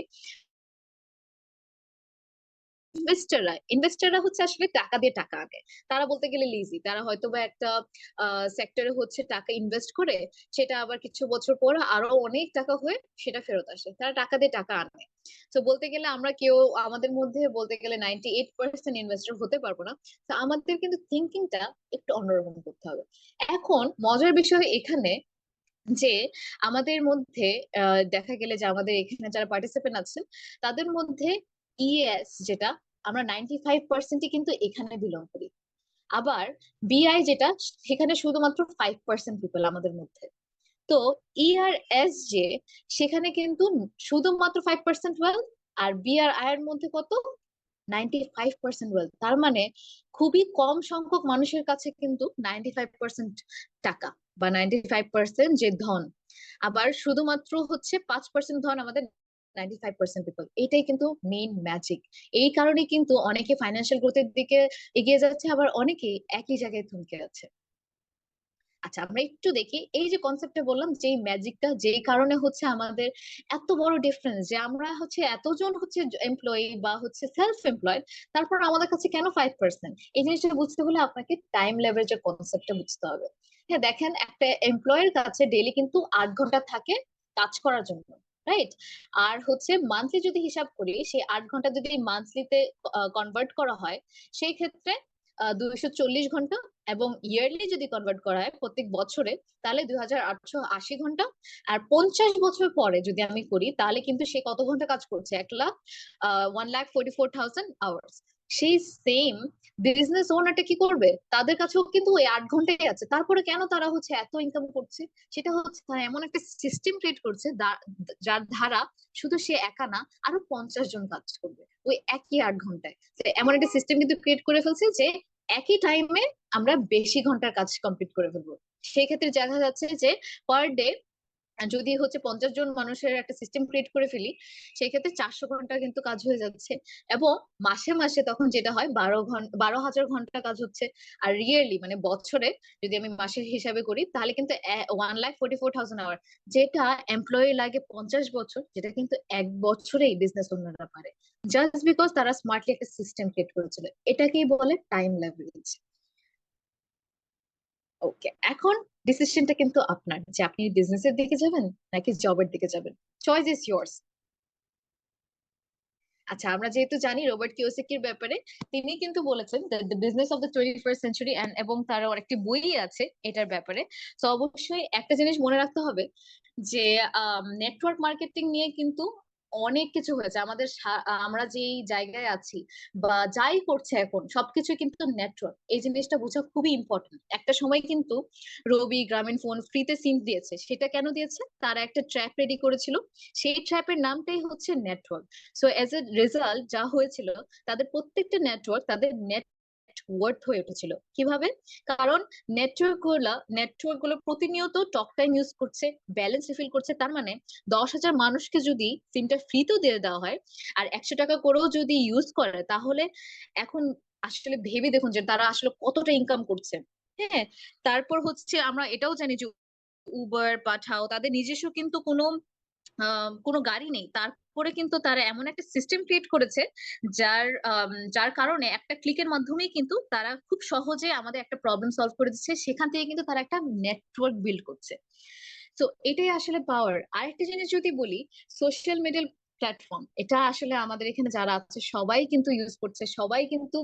ইনভেস্টররা হচ্ছে আসলে টাকা দিয়ে টাকা আনে। তারা বলতে গেলে লিজি, তারা হয়তো বা একটা সেক্টরে হচ্ছে টাকা ইনভেস্ট করে সেটা আবার কিছু বছর পর আরো অনেক টাকা হয়ে সেটা ফেরত আসে, তারা টাকা দিয়ে টাকা আনে। তো বলতে গেলে আমরা কেউ আমাদের মধ্যে বলতে গেলে 98% ইনভেস্টর হতে পারবো না। তো আমাদের কিন্তু থিঙ্কিংটা একটু অন্যরকম করতে হবে। এখন মজার বিষয় এখানে যে আমাদের মধ্যে দেখা গেলে যে আমাদের এখানে যারা পার্টিসিপেন্ট আছেন তাদের মধ্যে ইএস যেটা আমরা 95% কিন্তু এখানে বিলং করি। আবার বিআই যেটা সেখানে শুধুমাত্র 5% পিপল আমাদের মধ্যে। তো ইআরএস যে সেখানে কিন্তু শুধুমাত্র 5% ওয়েলথ, আর বিআরআই এর মধ্যে কত 95% ওয়েলথ। তার মানে খুবই কম সংখ্যক মানুষের কাছে কিন্তু 95% টাকা বা 95% যে ধন। আবার শুধুমাত্র হচ্ছে 5% ধন আমাদের 95% পিপল। এটাই কিন্তু মেইন ম্যাজিক। এই কারণে কিন্তু অনেকে ফাইন্যান্সিয়াল গ্রোথের দিকে এগিয়ে যাচ্ছে, আবার অনেকেই একই জায়গায় থমকে আছে। আচ্ছা, আমরা একটু দেখি এই যে কনসেপ্টে বললাম যে ম্যাজিকটা যে কারণে হচ্ছে আমাদের এত বড় ডিফারেন্স, যে আমরা হচ্ছে এতজন হচ্ছে এমপ্লয়ি বা হচ্ছে সেলফ এমপ্লয়েড, তারপর আমাদের কাছে কেন 5%। এই জিনিসটা বুঝতে হলে আপনাকে টাইম লেভারেজের কনসেপ্টটা বুঝতে হবে। হ্যাঁ, দেখেন একটা এমপ্লয়ের কাছে ডেইলি কিন্তু 8 ঘন্টা থাকে কাজ করার জন্য, রাইট? আর হচ্ছে মান্থলি যদি হিসাব করি সেই 8 ঘন্টা যদি মান্থলিতে কনভার্ট করা হয় সেই ক্ষেত্রে 240 ঘন্টা, এবং ইয়ারলি যদি কনভার্ট করা হয় প্রত্যেক বছরে তাহলে 2880 ঘন্টা। আর 50 বছর পরে যদি আমি করি তাহলে কিন্তু সে কত ঘন্টা কাজ করছে, 1,44,000 আওয়ার্স। সেই সেম বিজনেস ওনারটা কি করবে, তাদের কাছেও কিন্তু ওই 8 ঘন্টাই আছে, তারপরে কেন তারা হচ্ছে এত ইনকাম করছে? সেটা হচ্ছে তারা এমন একটা সিস্টেম ক্রিয়েট করছে যার ধারা শুধু সে একা না আরো 50 জন কাজ করবে ওই একই 8 ঘন্টায়। তো এমন একটা সিস্টেম কিন্তু ক্রিয়েট করে ফেলছে যে একই টাইমে আমরা বেশি ঘন্টার কাজ কমপ্লিট করে ফেলবো। সেই ক্ষেত্রে দেখা যাচ্ছে যে পার ডে আর যদি হচ্ছে 50 জন মানুষের একটা সিস্টেম ক্রিয়েট করে ফেলি, সেই ক্ষেত্রে 400 ঘন্টা কিন্তু কাজ হয়ে যাচ্ছে। এবং মাসে মাসে তখন যেটা হয় 12,000 ঘন্টা কাজ হচ্ছে। আর রিয়েলি মানে বছরে যদি আমি মাসের হিসাবে করি, তাহলে কিন্তু 1,44,000 আওয়ার, যেটা এমপ্লয়ি লাগে 50 বছর, যেটা কিন্তু 1 বছরেই বিজনেস ওনাররা পারে, জাস্ট বিকজ তারা স্মার্টলি একটা সিস্টেম ক্রিয়েট করেছিল। এটাকেই বলে টাইম লেভারেজ। ওকে, এখন ডিসিশনটা কিন্তু আপনার, যে আপনি বিজনেসের দিকে যাবেন নাকি জবের দিকে যাবেন। Choice is yours। আচ্ছা, আমরা যেহেতু জানি রবার্ট কিওসাকির ব্যাপারে, তিনি কিন্তু বলেছেন the business of the 21st century, এবং তার একটি বই আছে এটার ব্যাপারে। তো অবশ্যই একটা জিনিস মনে রাখতে হবে যে নেটওয়ার্ক মার্কেটিং নিয়ে কিন্তু অনেক কিছু হয়েছে আমাদের আমরা যেই জায়গায় আছি বা যাই করছে এখন সবকিছু কিন্তু নেটওয়ার্ক, এই জিনিসটা বোঝা খুবই ইম্পর্টেন্ট। একটা সময় কিন্তু রবি গ্রামীণ ফোন ফ্রিতে সিম দিয়েছে, সেটা কেন দিয়েছে? তারা একটা ট্র্যাপ রেডি করেছিল, সেই ট্র্যাপের নামটাই হচ্ছে network. So as a result যা হয়েছিল, তাদের প্রত্যেকটা নেটওয়ার্ক তাদের নেট ওয়ার্থ হয়ে উঠেছিল। কিভাবে? কারণ নেটওয়ার্ক গুলো প্রতিনিয়ত টক টাইম ইউজ করছে, ব্যালেন্স রিফিল করছে। তার মানে 10,000 মানুষকে যদি সিমটা ফ্রিতেও দিয়ে দেওয়া হয় আর 100 টাকা করেও যদি ইউজ করে, তাহলে এখন আসলে ভেবে দেখুন যে তারা আসলে কতটা ইনকাম করছে। হ্যাঁ, তারপর হচ্ছে আমরা এটাও জানি যে উবার পাঠাও তাদের নিজস্ব কিন্তু কোনো গাড়ি নেই, তারপরে কিন্তু তারা এমন একটা সিস্টেম ক্রিয়েট করেছে যার কারণে একটা ক্লিকের মাধ্যমেই কিন্তু তারা খুব সহজে আমাদের একটা প্রবলেম সলভ করে দিচ্ছে। সেখান থেকে কিন্তু তারা একটা নেটওয়ার্ক বিল্ড করছে। তো এটাই আসলে পাওয়ার। আরেকটা জিনিস যদি বলি, সোশ্যাল মিডিয়া প্ল্যাটফর্ম, এটা আসলে আমাদের এখানে যারা আছে সবাই কিন্তু ইউজ করছে, সবাই কিন্তু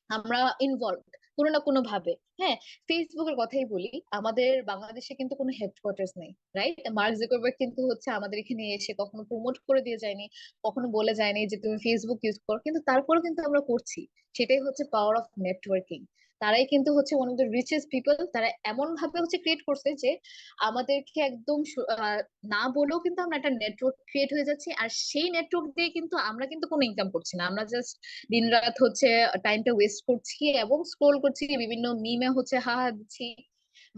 আমরা ইনভলভ কোনো না কোনো ভাবে। হ্যাঁ, ফেসবুকের কথাই বলি, আমাদের বাংলাদেশে কিন্তু কোনো হেডকোয়ার্টার্স নেই, রাইট? মার্ক জুকারবার্গ কিন্তু হচ্ছে আমাদের এখানে এসে কখনো প্রমোট করে দিয়ে যায়নি, কখনো বলে যায়নি যে তুমি ফেসবুক ইউজ করো, কিন্তু তারপরেও কিন্তু আমরা করছি। সেটাই হচ্ছে পাওয়ার অফ নেটওয়ার্কিং। তারাই কিন্তু হচ্ছে one of the richest people. তারা এমন ভাবে হচ্ছে ক্রিয়েট করছে যে আমাদেরকে একদম না বলেও কিন্তু আমরা একটা নেটওয়ার্ক ক্রিয়েট হয়ে যাচ্ছি। আর সেই নেটওয়ার্ক দিয়ে কিন্তু আমরা কিন্তু কোনো ইনকাম করছি না, আমরা জাস্ট দিন রাত হচ্ছে টাইমটা ওয়েস্ট করছি এবং স্ক্রোল করছি, বিভিন্ন মিমে হচ্ছে হা হা দিচ্ছি,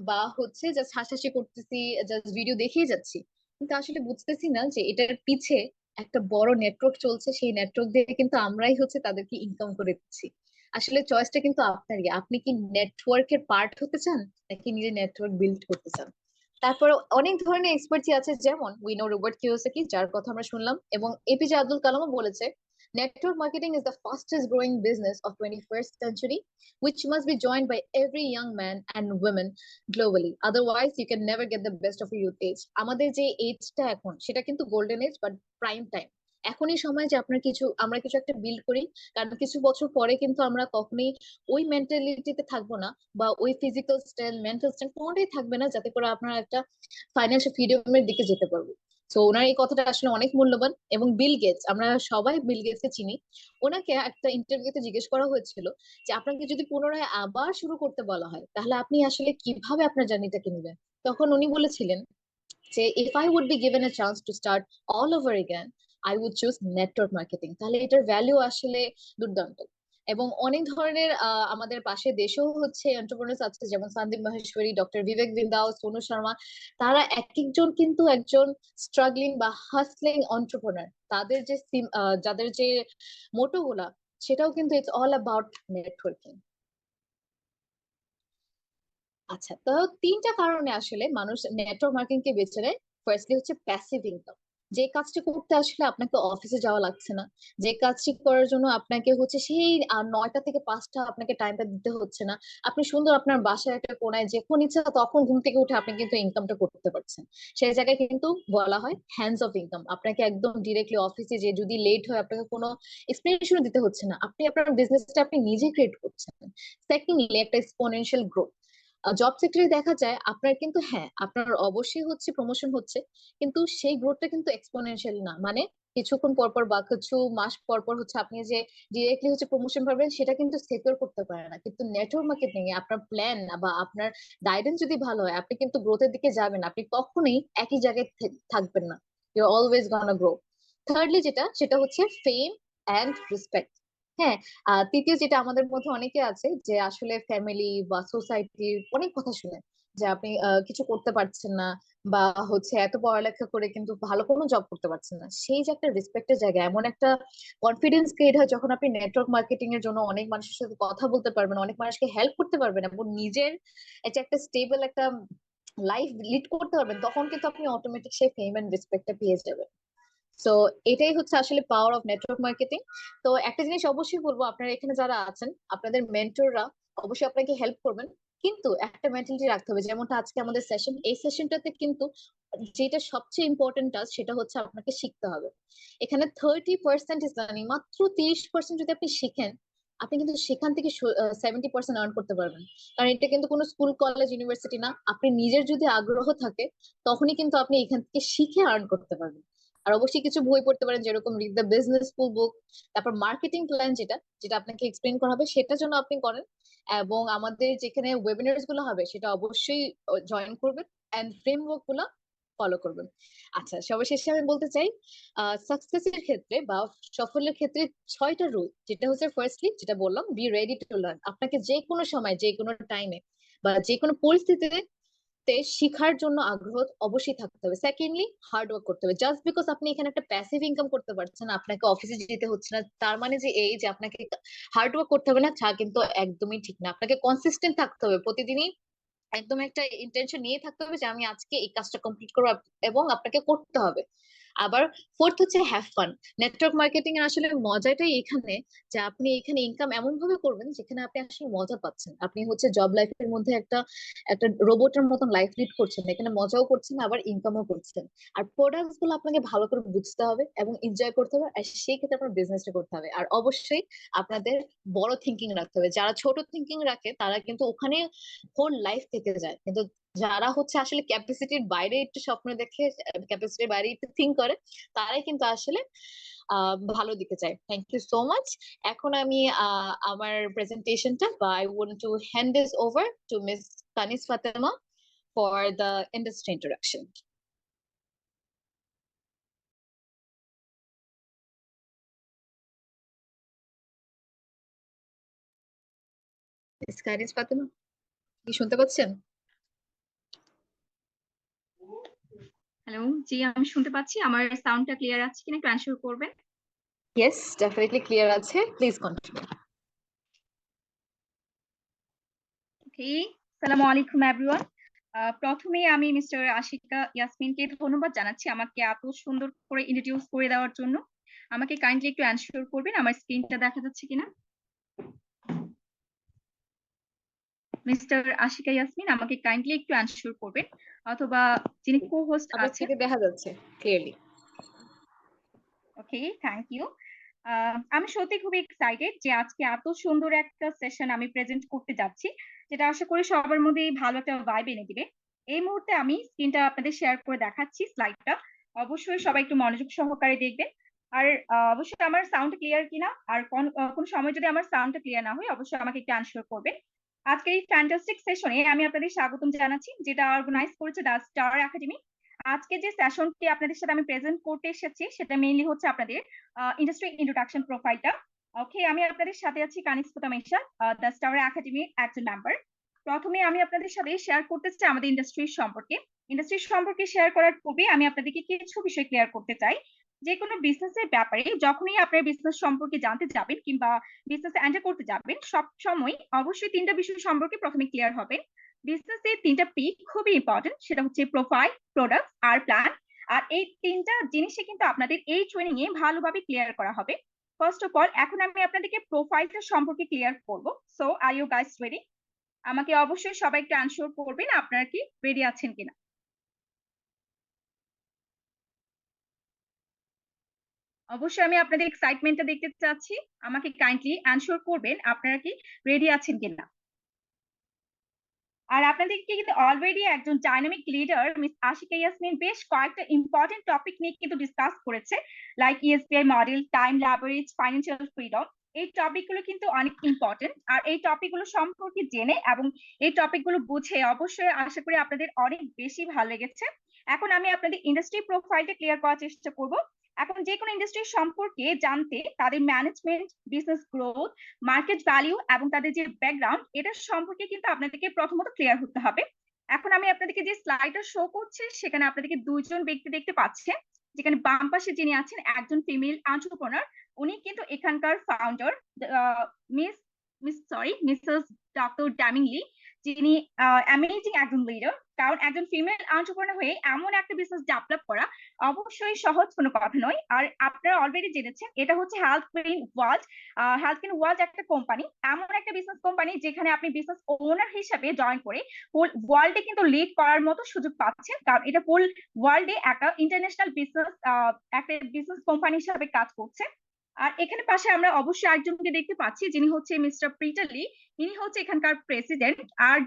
বা হচ্ছে জাস্ট হাসাহাসি করতেছি, জাস্ট ভিডিও দেখেই যাচ্ছি। কিন্তু আসলে বুঝতেছি না যে এটার পিছে একটা বড় নেটওয়ার্ক চলছে, সেই নেটওয়ার্ক দিয়ে কিন্তু আমরাই হচ্ছে তাদেরকে ইনকাম করে দিচ্ছি। আসলে চয়েসটা কিন্তু আপনারই, আপনি কি নেটওয়ার্কের পার্ট হতে চান নাকি নিজের নেটওয়ার্ক বিল্ড করতে চান। তারপরে অনেক ধরনের এক্সপার্টি আছে, যেমন উই নো রবার্ট কিওসাকি, যার কথা আমরা শুনলাম, এবং এপিজে আব্দুল কালামও বলেছে network marketing is the fastest growing business of 21st century, which must be joined by every young man and woman globally. Otherwise, you can never get the best of your youth age. আমাদের যে এজটা এখন, সেটা কিন্তু golden age, but prime time. এখনই সময় যে আমরা কিছু একটা বিল্ড করি, কারণ কিছু বছর পরে কিন্তু আমরা কখনোই ওই মেন্টালিটিতে থাকবো না, বা ওই ফিজিক্যাল স্ট্রেংথ মেন্টাল স্ট্রেংথ কোনোটাই থাকবে না, যাতে করে আপনারা একটা ফাইন্যান্সিয়াল ফ্রিডমের দিকে যেতে পারবো। তো ওনার এই কথাটা আসলে অনেক মূল্যবান। এবং বিল গেটস, আমরা সবাই বিল গেটস কে চিনি। ওনাকে একটা ইন্টারভিউতে জিজ্ঞেস করা হয়েছিল যে আপনাকে যদি পুনরায় আবার শুরু করতে বলা হয়, তাহলে আপনি আসলে কিভাবে আপনার জার্নিটাকে নেবেন। তখন উনি বলেছিলেন যে if I would be given a chance to start all over again, I would choose network marketing. তাহলে এটার ভ্যালু আসলে দুর্দান্ত। এবং অনেক ধরনের আমাদের পাশে দেশেও হচ্ছে এন্টারপ্রেনার্স আছে, যেমন সন্দীপ মাহেশ্বরী, ডক্টর বিবেক বিন্দাও, সোনু শর্মা। তারা এক একজন কিন্তু একজন স্ট্রাগলিং বা হাসলিং এন্টারপ্রেনার। যাদের যে মোটো গুলা, সেটাও কিন্তু ইটস অল অ্যাবাউট নেটওয়ার্কিং। আচ্ছা, তো তিনটা কারণে আসলে মানুষ নেটওয়ার্ক মার্কেটিং কে বেছে নেয়। ফার্স্টলি হচ্ছে প্যাসিভ ইনকাম, যে কাজটি করতে আসলে আপনাকে অফিসে যাওয়া লাগছে না, যে কাজটি করার জন্য আপনাকে হচ্ছে সেই 9টা থেকে 5টা আপনাকে টাইমটা দিতে হচ্ছে না। আপনি সুন্দর আপনার বাসায় একটা কোনায় যখন ইচ্ছা তখন ঘুম থেকে উঠে আপনি কিন্তু ইনকামটা করতে পারছেন। সেই জায়গায় কিন্তু বলা হয় হ্যান্ডস অফ ইনকাম। আপনাকে একদম ডিরেক্টলি অফিসে যে যদি লেট হয়, আপনাকে কোনো এক্সপ্লেনেশন দিতে হচ্ছে না, আপনি আপনার বিজনেসটা আপনি নিজে ক্রিয়েট করছেন। সেকেন্ডলি, একটা এক্সপোনেনশিয়াল গ্রোথ। জব সেক্টরে দেখা যায় আপনার কিন্তু, হ্যাঁ, আপনার অবশ্যই হচ্ছে প্রমোশন হচ্ছে, কিন্তু সেই গ্রোথটা কিন্তু এক্সপোনেনশিয়াল না। মানে কিছুক্ষণ পর পর বা কিছু মাস পর পর হচ্ছে আপনি যে ডিরেক্টলি হচ্ছে প্রমোশন পাবেন, সেটা কিন্তু সিকিউর করতে পারে না। কিন্তু নেটওয়ার্ক মার্কেটিং এ আপনার প্ল্যান বা আপনার গাইডেন্স যদি ভালো হয়, আপনি কিন্তু গ্রোথের দিকে যাবেন, আপনি কখনোই একই জায়গায় থাকবেন না। You always gonna grow. Thirdly যেটা, সেটা হচ্ছে ফেম অ্যান্ড রেসপেক্ট। হ্যাঁ, তৃতীয় যেটা, আমাদের মধ্যে অনেকে আছে যে আসলে ফ্যামিলি বা সোসাইটির অনেক কথা শুনে, যে আপনি কিছু করতে পারছেন না, বা হচ্ছে এত পড়ালেখা করে কিন্তু ভালো কোনো জব করতে পারছেন না, সেই যে একটা রেসপেক্টের জায়গা, এমন একটা কনফিডেন্স ক্রিয়েট হয় যখন আপনি নেটওয়ার্ক মার্কেটিং এর জন্য অনেক মানুষের সাথে কথা বলতে পারবেন, অনেক মানুষকে হেল্প করতে পারবেন এবং নিজের একটা স্টেবল একটা লাইফ লিড করতে পারবেন, তখন কিন্তু আপনি অটোমেটিক সেই ফেম এন্ড রেসপেক্টটা পেয়ে যাবেন। তো এটাই হচ্ছে আসলে পাওয়ার অফ নেটওয়ার্ক মার্কেটিং। তো একটা জিনিস অবশ্যই বলবো, আপনারা এখানে যারা আছেন আপনাদের মেন্টররা অবশ্যই আপনাকে হেল্প করবেন, কিন্তু একটা মেন্টালিটি রাখতে হবে, যেমনটা আজকে আমাদের সেশন, এই সেশনটাতে কিন্তু যেটা সবচেয়ে ইম্পর্টেন্ট টাস্ক সেটা হচ্ছে আপনাকে শিখতে হবে। এখানে 30% ইজ লার্নিং, মাত্র 30% যদি আপনি শিখেন, আপনি কিন্তু সেখান থেকে 70% আর্ন করতে পারবেন। কারণ এটা কিন্তু কোনো স্কুল কলেজ ইউনিভার্সিটি না, আপনি নিজের যদি আগ্রহ থাকে তখনই কিন্তু আপনি এখান থেকে শিখে আর্ন করতে পারবেন। আর অবশ্যই কিছু বই পড়তে পারেন, যেরকম রিড দ্য বিজনেস ফুল বুক, তারপর মার্কেটিং প্ল্যান যেটা যেটা আপনাকে এক্সপ্লেন করা হবে সেটা যেন আপনি করেন, এবং আমাদের যেখানে ওয়েবিনার্স গুলো হবে সেটা অবশ্যই জয়েন করবেন, এন্ড ফ্রেমওয়ার্ক গুলো ফলো করবেন। আচ্ছা, সর্বশেষে আমি বলতে চাই, সাকসেসের ক্ষেত্রে বা সফলের ক্ষেত্রে 6টা রুল, যেটা হচ্ছে ফার্স্টলি যেটা বললাম, বি রেডি টু লার্ন। আপনাকে যে কোনো সময় যে কোনো টাইমে বা যে কোনো পরিস্থিতিতে শিখার জন্য আগ্রহ অবশ্যই থাকতে হবে। সেকেন্ডলি, হার্ড ওয়ার্ক করতে হবে। জাস্ট বিকজ আপনি এখানে একটা প্যাসিভ ইনকাম করতে পারছেন না, আপনাকে অফিসে যেতে হচ্ছে না, তার মানে যে এই যে আপনাকে হার্ড ওয়ার্ক করতে হবে না, তা কিন্তু একদমই ঠিক না। আপনাকে কনসিস্টেন্ট থাকতে হবে, প্রতিদিনই একদম একটা ইন্টেনশন নিয়ে থাকতে হবে যে আমি আজকে এই কাজটা কমপ্লিট করবো, এবং আপনাকে করতে হবে। আবার ফোর্থ হচ্ছে হ্যাভ ফান। নেটওয়ার্ক মার্কেটিং এর আসলে মজাটাই এখানে, যে আপনি এখানে ইনকাম এমন ভাবে করবেন যেখানে আপনি আসলে মজা পাচ্ছেন। আপনি হচ্ছে জব লাইফের মধ্যে একটা একটা রোবটের মতন লাইফ লিড করছেন, এখানে মজাও করছেন আবার ইনকামও করছেন। আর প্রোডাক্টস গুলো আপনাকে ভালো করে বুঝতে হবে এবং এনজয় করতে হবে, আর সেই ক্ষেত্রে আপনার বিজনেসটা করতে হবে। আর অবশ্যই আপনাদের বড় থিঙ্কিং রাখতে হবে। যারা ছোট থিঙ্কিং রাখে তারা কিন্তু ওখানে হোল লাইফ থেকে যায়, কিন্তু যারা হচ্ছে আসলে ক্যাপাসিটির বাইরে একটু স্বপ্ন দেখে, ক্যাপাসিটির বাইরে একটু থিঙ্ক করে, তারাই কিন্তু আসলে ভালো দিকে যায়। Thank you so much. এখন আমি আমার প্রেজেন্টেশনটা, বা I want to hand this over to Miss Kanis Fatema for the industry introduction. Miss Kanis Fatema, কি শুনতে পাচ্ছেন? হ্যালো, জি আমি শুনতে পাচ্ছি। আমার সাউন্ডটা ক্লিয়ার আছে কিনা একটু অ্যানসার করবেন। ইয়েস, ডেফিনেটলি ক্লিয়ার আছে, প্লিজ কন্টিনিউ। ওকে, আসসালামু আলাইকুম এভরিওয়ান। প্রথমেই আমি মিস্টার আশিকা ইয়াসমিনকে ধন্যবাদ জানাচ্ছি আমাকে এত সুন্দর করে ইন্ট্রোডিউস করে দেওয়ার জন্য। আমাকে কাইন্ডলি একটু অ্যানসার করবেন, আমার স্ক্রিনটা দেখা যাচ্ছে কিনা। মিস্টার আশিকা ইয়াসমিন, আমাকে কাইন্ডলি একটু অ্যানসার করবেন, অথবা যিনি কো হোস্ট আপনার আছেন। থেকে দেখা যাচ্ছে ক্লিয়ারলি। Okay, thank you. আমি সত্যি খুবই এক্সাইটেড যে আজকে এত সুন্দর একটা সেশন আমি প্রেজেন্ট করতে যাচ্ছি, যেটা আশা করি সবার মধ্যেই ভালো একটা ভাইব এনে দিবে। এই মুহূর্তে আমি স্ক্রিনটা আপনাদের শেয়ার করে দেখাচ্ছি, স্লাইডটা অবশ্যই সবাই একটু মনোযোগ সহকারে দেখবেন। আর অবশ্যই আমার সাউন্ড ক্লিয়ার কিনা, আর কোন সময় যদি আমার সাউন্ডটা ক্লিয়ার না হয় অবশ্যই আমাকে একটু অ্যানসার করবেন। আজকে এই ফ্যান্টাস্টিক সেশনে আমি আপনাদের স্বাগতম জানাচ্ছি, যেটা অর্গানাইজ করেছে দ্য স্টার একাডেমি। আজকে যে সেশনটি আপনাদের সাথে আমি প্রেজেন্ট করতে এসেছি সেটা মেইনলি হচ্ছে আপনাদের ইন্ডাস্ট্রি ইন্ট্রোডাকশন প্রোফাইলটা। ওকে, আমি আপনাদের সাথে আছি কানিস ফাতেমা ইশা, দ্য স্টার একাডেমির একজন মেম্বার। প্রথমে আমি আপনাদের সাথে শেয়ার করতে চাই আমাদের ইন্ডাস্ট্রির সম্পর্কে। ইন্ডাস্ট্রি সম্পর্কে শেয়ার করার পূর্বে আমি আপনাদেরকে কিছু বিষয় ক্লিয়ার করতে চাই। যে কোনো বিজনেসের ব্যাপারে যখনই আপনার বিজনেস সম্পর্কে জানতে যাবেন কিংবা বিজনেস এন্টার করতে যাবেন, সব সময় অবশ্যই তিনটা বিষয় সম্পর্কে প্রথমে ক্লিয়ার হবে। বিজনেসের তিনটা পি খুবই ইম্পর্টেন্ট, সেটা হচ্ছে প্রোফাইল, প্রোডাক্ট আর প্ল্যান। আর এই তিনটা জিনিসে কিন্তু আপনাদের এই ট্রেনিং এ ভালোভাবে ক্লিয়ার করা হবে। ফার্স্ট অফ অল, এখন আমি আপনাদেরকে প্রোফাইলটা সম্পর্কে ক্লিয়ার করব। So are you guys ready? আমাকে অবশ্যই সবাই একটু অ্যানসার করবেন, আপনারা কি রেডি আছেন কিনা। অবশ্যই আমি আপনাদের এক্সাইটমেন্টটা দেখতে চাচ্ছি, আমাকে কাইন্ডলি অ্যানসার করবেন আপনারা কি রেডি আছেন কিনা। আর আপনাদেরকে কিন্তু অলরেডি একজন dynamic leader miss Ashika Yasmin বেশ কয়েকটা ইম্পর্টেন্ট টপিক নিয়ে কিন্তু ডিসকাস করেছে, like ESBI model, time leverage, financial freedom. এই টপিকগুলো কিন্তু অনেক ইম্পর্টেন্ট, আর এই টপিকগুলো সম্পর্কে জেনে এবং এই টপিকগুলো বুঝে অবশ্যই আশা করি আপনাদের অনেক বেশি ভালো লেগেছে। এখন আমি আপনাদের ইন্ডাস্ট্রি প্রোফাইলটা ক্লিয়ার করার চেষ্টা করব। এখন যে কোনো ইন্ডাস্ট্রি সম্পর্কে জানতে তাদের management, business growth, market value এবং তাদের যে ব্যাকগ্রাউন্ড, এটা সম্পর্কে কিন্তু আপনাদেরকে প্রথমত ক্লিয়ার হতে হবে। এখন আমি আপনাদেরকে যে স্লাইডটা শো করছি সেখানে আপনাদেরকে দুইজন ব্যক্তি দেখতে পাচ্ছেন, যেখানে বাম পাশে যিনি আছেন একজন ফিমেল এন্টারপ্রেনার, উনি কিন্তু এখানকার ফাউন্ডার মিসেস ডক্টর ড্যামিংলি, যিনি অ্যামেজিং একজন লিডার। কারণ একজন ফিমেল এন্টারপ্রেনার হয়ে এমন একটা বিজনেস ডেভেলপ করা অবশ্যই সহজ কোনো কথা নয়। আর আপনারা অলরেডি জেনেছেন এটা হচ্ছে হেলথকেয়ার ওয়ার্ল্ড একটা কোম্পানি, এমন একটা বিজনেস কোম্পানি যেখানে আপনি বিজনেস ওনার হিসেবে জয়েন করে হোল ওয়ার্ল্ডে কিন্তু লিড করার মতো সুযোগ পাচ্ছেন, কারণ এটা হোল ওয়ার্ল্ডে একটা ইন্টারন্যাশনাল বিজনেস কোম্পানি হিসাবে কাজ করছে। আর এখানে পাশে আমরা অবশ্যই একজনকে দেখতে পাচ্ছি, যিনি হচ্ছে মিস্টার পিটারলি। ইনি হচ্ছে এখানকার প্রেসিডেন্ট। আর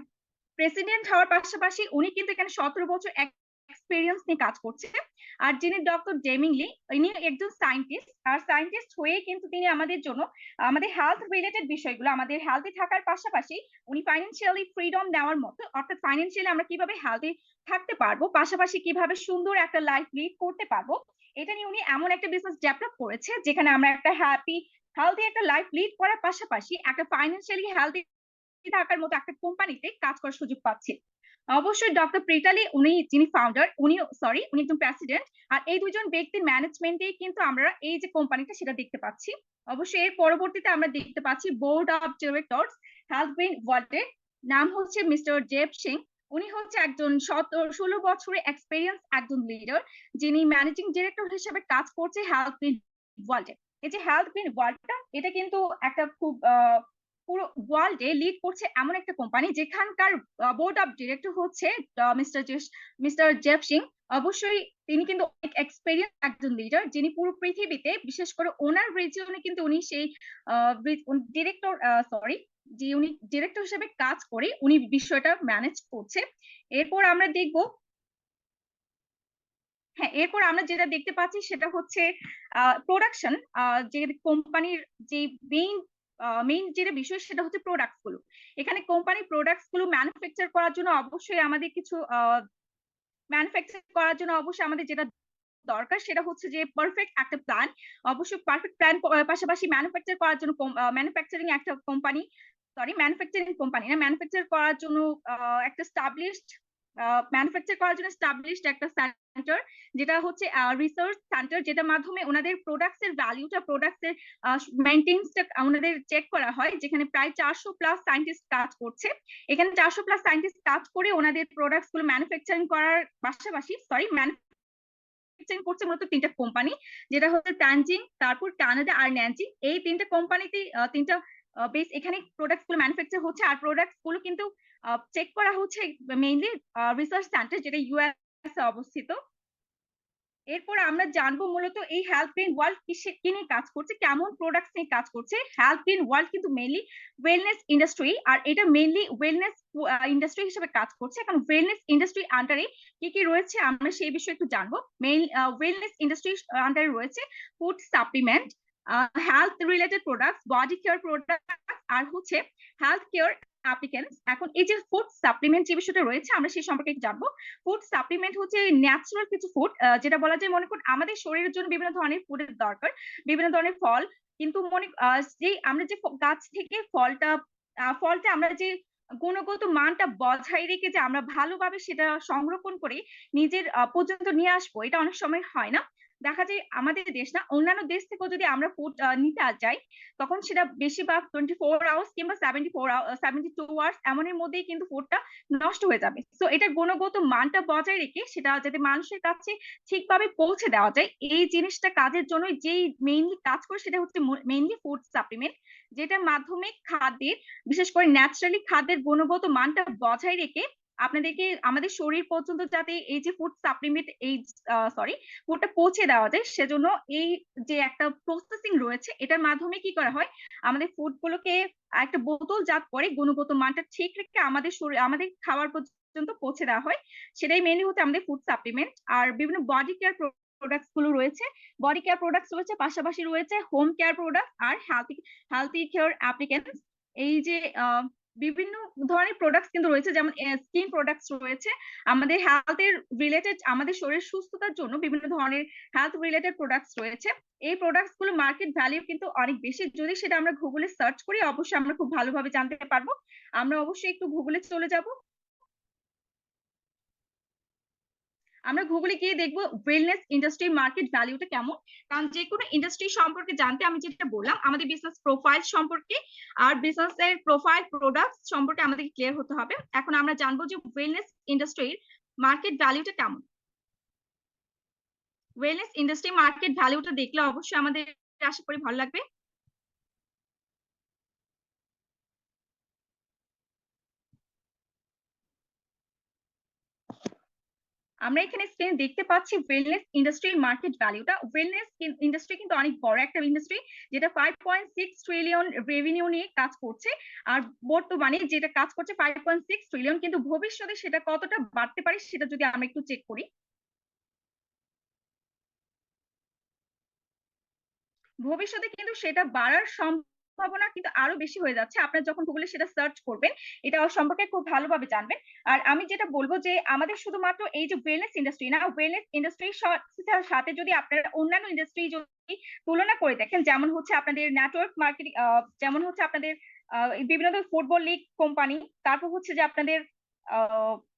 প্রেসিডেন্ট হওয়ার পাশাপাশি উনি কিন্তু এখানে 17 বছর এক্সপিরিয়েন্স নিয়ে কাজ করছে। আর যিনি ডক্টর ডেমিংলি, ইনি একজন সায়েন্টিস্ট। আর সায়েন্টিস্ট হয়ে কিন্তু তিনি আমাদের জন্য আমাদের হেলথ রিলেটেড বিষয়গুলো, আমাদের হেলথি থাকার পাশাপাশি উনি ফাইন্যান্সিয়ালি ফ্রিডম নেওয়ার মতো, অর্থাৎ ফাইন্যান্সিয়ালি আমরা কিভাবে হেলথি থাকতে পারবো, পাশাপাশি কিভাবে সুন্দর একটা লাইফ লিড করতে পারবো, এটা নিয়ে উনি এমন একটা বিজনেস ডেভেলপ করেছে যেখানে আমরা একটা হেলথি একটা লাইফ লিড করার পাশাপাশি একটা ফাইন্যান্সিয়ালি হেলথি থাকার মতো একটা কোম্পানিতে কাজ করার সুযোগ পাচ্ছি। অবশ্যই ডক্টর প্রিটালি, যিনি ফাউন্ডার, উনি একজন প্রেসিডেন্ট। আর এই দুইজন ব্যক্তির ম্যানেজমেন্টে কিন্তু আমরা এই যে কোম্পানিটা সেটা দেখতে পাচ্ছি। অবশ্যই এর পরবর্তীতে আমরা দেখতে পাচ্ছি বোর্ড অফ ডিরেক্টরস হেলথগ্রিন ওয়ার্ল্ডের নাম হচ্ছে মিস্টার জেব সিং। উনি হচ্ছে একজন 16 বছরের এক্সপিরিয়েন্স একজন লিডার, যিনি ম্যানেজিং ডিরেক্টর হিসেবে কাজ করছে হেলথগ্রিন ওয়ার্ল্ডে। এই যে হেলথগ্রিন ওয়ার্ল্ডটা, এটা কিন্তু একটা খুব পুরো ওয়ার্ল্ডে লিড করছে এমন একটা কোম্পানি যেখানকার বোর্ড অফ ডিরেক্টর হচ্ছে মিস্টার জেব সিং। অবশ্যই তিনি কিন্তু অনেক এক্সপেরিয়েন্স একজন লিডার, যিনি পুরো পৃথিবীতে বিশেষ করে ওনার রিজিয়নে কিন্তু উনি সেই উনি ডিরেক্টর হিসেবে কাজ করে উনি বিষয়টা ম্যানেজ করছে। এরপর আমরা দেখব, হ্যাঁ, এরপর আমরা যেটা দেখতে পাচ্ছি সেটা হচ্ছে প্রোডাকশন। যে কোম্পানির যে মেইন যেটা বিষয় সেটা হচ্ছে প্রোডাক্টস গুলো। এখানে কোম্পানির প্রোডাক্টস গুলো ম্যানুফ্যাকচার করার জন্য অবশ্যই আমাদের কিছু যেটা দরকার সেটা হচ্ছে যে পারফেক্ট একটা প্ল্যান। অবশ্যই পারফেক্ট প্ল্যান পাশাপাশি ম্যানুফ্যাকচার করার জন্য ম্যানুফ্যাকচার করার জন্য একটা স্টাবলিশড একটা সেন্টার, যেটা হচ্ছে রিসার্চ সেন্টার, যেটার মাধ্যমে ওনাদের প্রোডাক্টস এর ভ্যালুটা, প্রোডাক্টস এর মেইনটেন্সটা ওনাদের চেক করা হয়, যেখানে প্রায় 400+ সায়েন্টিস্ট কাজ করছে। এখানে 400+ সায়েন্টিস্ট কাজ করে ওনাদের প্রোডাক্টস গুলো ম্যানুফ্যাকচারিং করার পাশাপাশি করছে মূলত 3টা কোম্পানি, যেটা হচ্ছে ট্যানজিং, তারপর কানাডা আর ন্যানজিং। এই 3টা কোম্পানিতে 3টা বেস এখানে প্রোডাক্টস গুলো ম্যানুফ্যাকচার হচ্ছে। আর প্রোডাক্টস গুলো কিন্তু চেক করা হচ্ছে মেইনলি রিসার্চ সেন্টার, যেটা ইউএস এ অবস্থিত। এরপর আমরা জানবো মূলত এই হেলথগ্রিন ওয়ার্ল্ড কি নিয়ে কাজ করছে, কেমন প্রোডাক্টস নিয়ে কাজ করছে। হেলথগ্রিন ওয়ার্ল্ড কিন্তু মেইনলি ওয়েলনেস ইন্ডাস্ট্রি, আর এটা মেইনলি ওয়েলনেস ইন্ডাস্ট্রি হিসেবে কাজ করছে। এখন ওয়েলনেস ইন্ডাস্ট্রি আন্ডারে কি কি রয়েছে আমরা সেই বিষয়ে একটু জানবো। ওয়েলনেস ইন্ডাস্ট্রি আন্ডারে রয়েছে food supplement, health related products, body care product, আর হচ্ছে হেলথ কেয়ার অ্যাপ্লিকেন্টস। এখন এই যে ফুড সাপ্লিমেন্ট যে বিষয়টা রয়েছে আমরা সেই সম্পর্কে একটু জানবো। ফুড সাপ্লিমেন্ট হচ্ছে ন্যাচারাল কিছু ফুড, যেটা বলা যায় মনে করুন আমাদের শরীরের জন্য বিভিন্ন ধরনের ফুডের দরকার, বিভিন্ন ধরনের ফল। কিন্তু আমরা যে গাছ থেকে ফলটা আমরা যে গুণগত মানটা বজায় রেখে যে আমরা ভালোভাবে সেটা সংরক্ষণ করে নিজের পর্যন্ত নিয়ে আসবো, এটা অনেক সময় হয় না। দেখা যায় আমাদের দেশ না, অন্যান্য দেশ থেকেও যদি আমরা ফুড নিতে যাই, তখন সেটা বেশিরভাগ 24 আওয়ার্স কিংবা 72 আওয়ার্স এমনের মধ্যেই কিন্তু ফুডটা নষ্ট হয়ে যাবে। তো এটার গুণগত মানটা বজায় রেখে সেটা যাতে মানুষের কাছে ঠিকভাবে পৌঁছে দেওয়া যায়, এই জিনিসটা কাজের জন্য যেই মেইনলি কাজ করে সেটা হচ্ছে মেইনলি ফুড সাপ্লিমেন্ট, যেটার মাধ্যমে খাদ্যের, বিশেষ করে ন্যাচারালি খাদ্যের গুণগত মানটা বজায় রেখে আপনাদেরকে আমাদের শরীর পর্যন্ত যাতে এই যে ফুড সাপ্লিমেন্ট ফুডটা পৌঁছে দেওয়া যায়, সেজন্য এই যে একটা প্রসেসিং রয়েছে এটার মাধ্যমে কি করা হয়, আমাদের ফুড গুলোকে একটা বোতলজাত করে গুণগত মানটা ঠিক রেখে আমাদের খাওয়ার পর্যন্ত পৌঁছে দেওয়া হয়। সেটাই মেইনলি হচ্ছে আমাদের ফুড সাপ্লিমেন্ট। আর বিভিন্ন বডি কেয়ার প্রোডাক্টস গুলো রয়েছে, বডি কেয়ার প্রোডাক্টস রয়েছে, পাশাপাশি রয়েছে হোম কেয়ার প্রোডাক্ট আর হেলথি কেয়ার অ্যাপ্লিকেন্টস। এই যে বিভিন্ন ধরনের প্রোডাক্টস কিন্তু রয়েছে, যেমন স্কিন প্রোডাক্টস রয়েছে, আমাদের হেলথের রিলেটেড, আমাদের শরীর সুস্থতার জন্য বিভিন্ন ধরনের হেলথ রিলেটেড প্রোডাক্টস রয়েছে। এই প্রোডাক্টস গুলো মার্কেট ভ্যালু কিন্তু অনেক বেশি, যদি সেটা আমরা গুগলে সার্চ করি অবশ্যই আমরা খুব ভালোভাবে জানতে পারবো। আমরা অবশ্যই একটু গুগলে চলে যাব। আমরা গুগলে গিয়ে দেখবো ওয়েলনেস ইন্ডাস্ট্রি মার্কেট ভ্যালুটা কেমন, কারণ যে কোনো ইন্ডাস্ট্রি সম্পর্কে জানতে আমি যেটা বললাম আমাদের বিজনেস প্রোফাইল সম্পর্কে আর বিজনেস এর প্রোফাইল প্রোডাক্ট সম্পর্কে আমাদেরকে ক্লিয়ার হতে হবে। এখন আমরা জানবো যে ওয়েলনেস ইন্ডাস্ট্রির মার্কেট ভ্যালুটা কেমন। ওয়েলনেস ইন্ডাস্ট্রি মার্কেট ভ্যালুটা দেখলে অবশ্যই আমাদের আশা করি ভালো লাগবে। আমরা এখানে স্ক্রিনে দেখতে পাচ্ছি ওয়েলনেস ইন্ডাস্ট্রির মার্কেট ভ্যালুটা। ওয়েলনেস ইন্ডাস্ট্রি কিন্তু অনেক বড় একটা ইন্ডাস্ট্রি, যেটা 5.6 ট্রিলিয়ন রেভিনিউ নিয়ে কাজ করছে। আর বর্তমানে যেটা কাজ করছে 5.6 ট্রিলিয়ন, কিন্তু ভবিষ্যতে সেটা কতটা বাড়তে পারে সেটা যদি আমরা একটু চেক করি, ভবিষ্যতে কিন্তু সেটা বাড়ার সম্ভাবনা কিন্তু আরো বেশি হয়ে যাচ্ছে। আপনারা যখন গুগলে সেটা সার্চ করবেন এটা সম্পর্কে খুব ভালোভাবে জানবেন। আর আমি যেটা বলবো যে আমাদের শুধুমাত্র এই যে ওয়েলনেস ইন্ডাস্ট্রি না, ওয়েলনেস ইন্ডাস্ট্রির সাথে যদি আপনারা অন্যান্য ইন্ডাস্ট্রি যদি তুলনা করে দেখেন, যেমন হচ্ছে আপনাদের নেটওয়ার্ক মার্কেটিং, যেমন হচ্ছে আপনাদের বিভিন্ন ধরনের ফুটবল লিগ কোম্পানি, তারপর হচ্ছে যে আপনাদের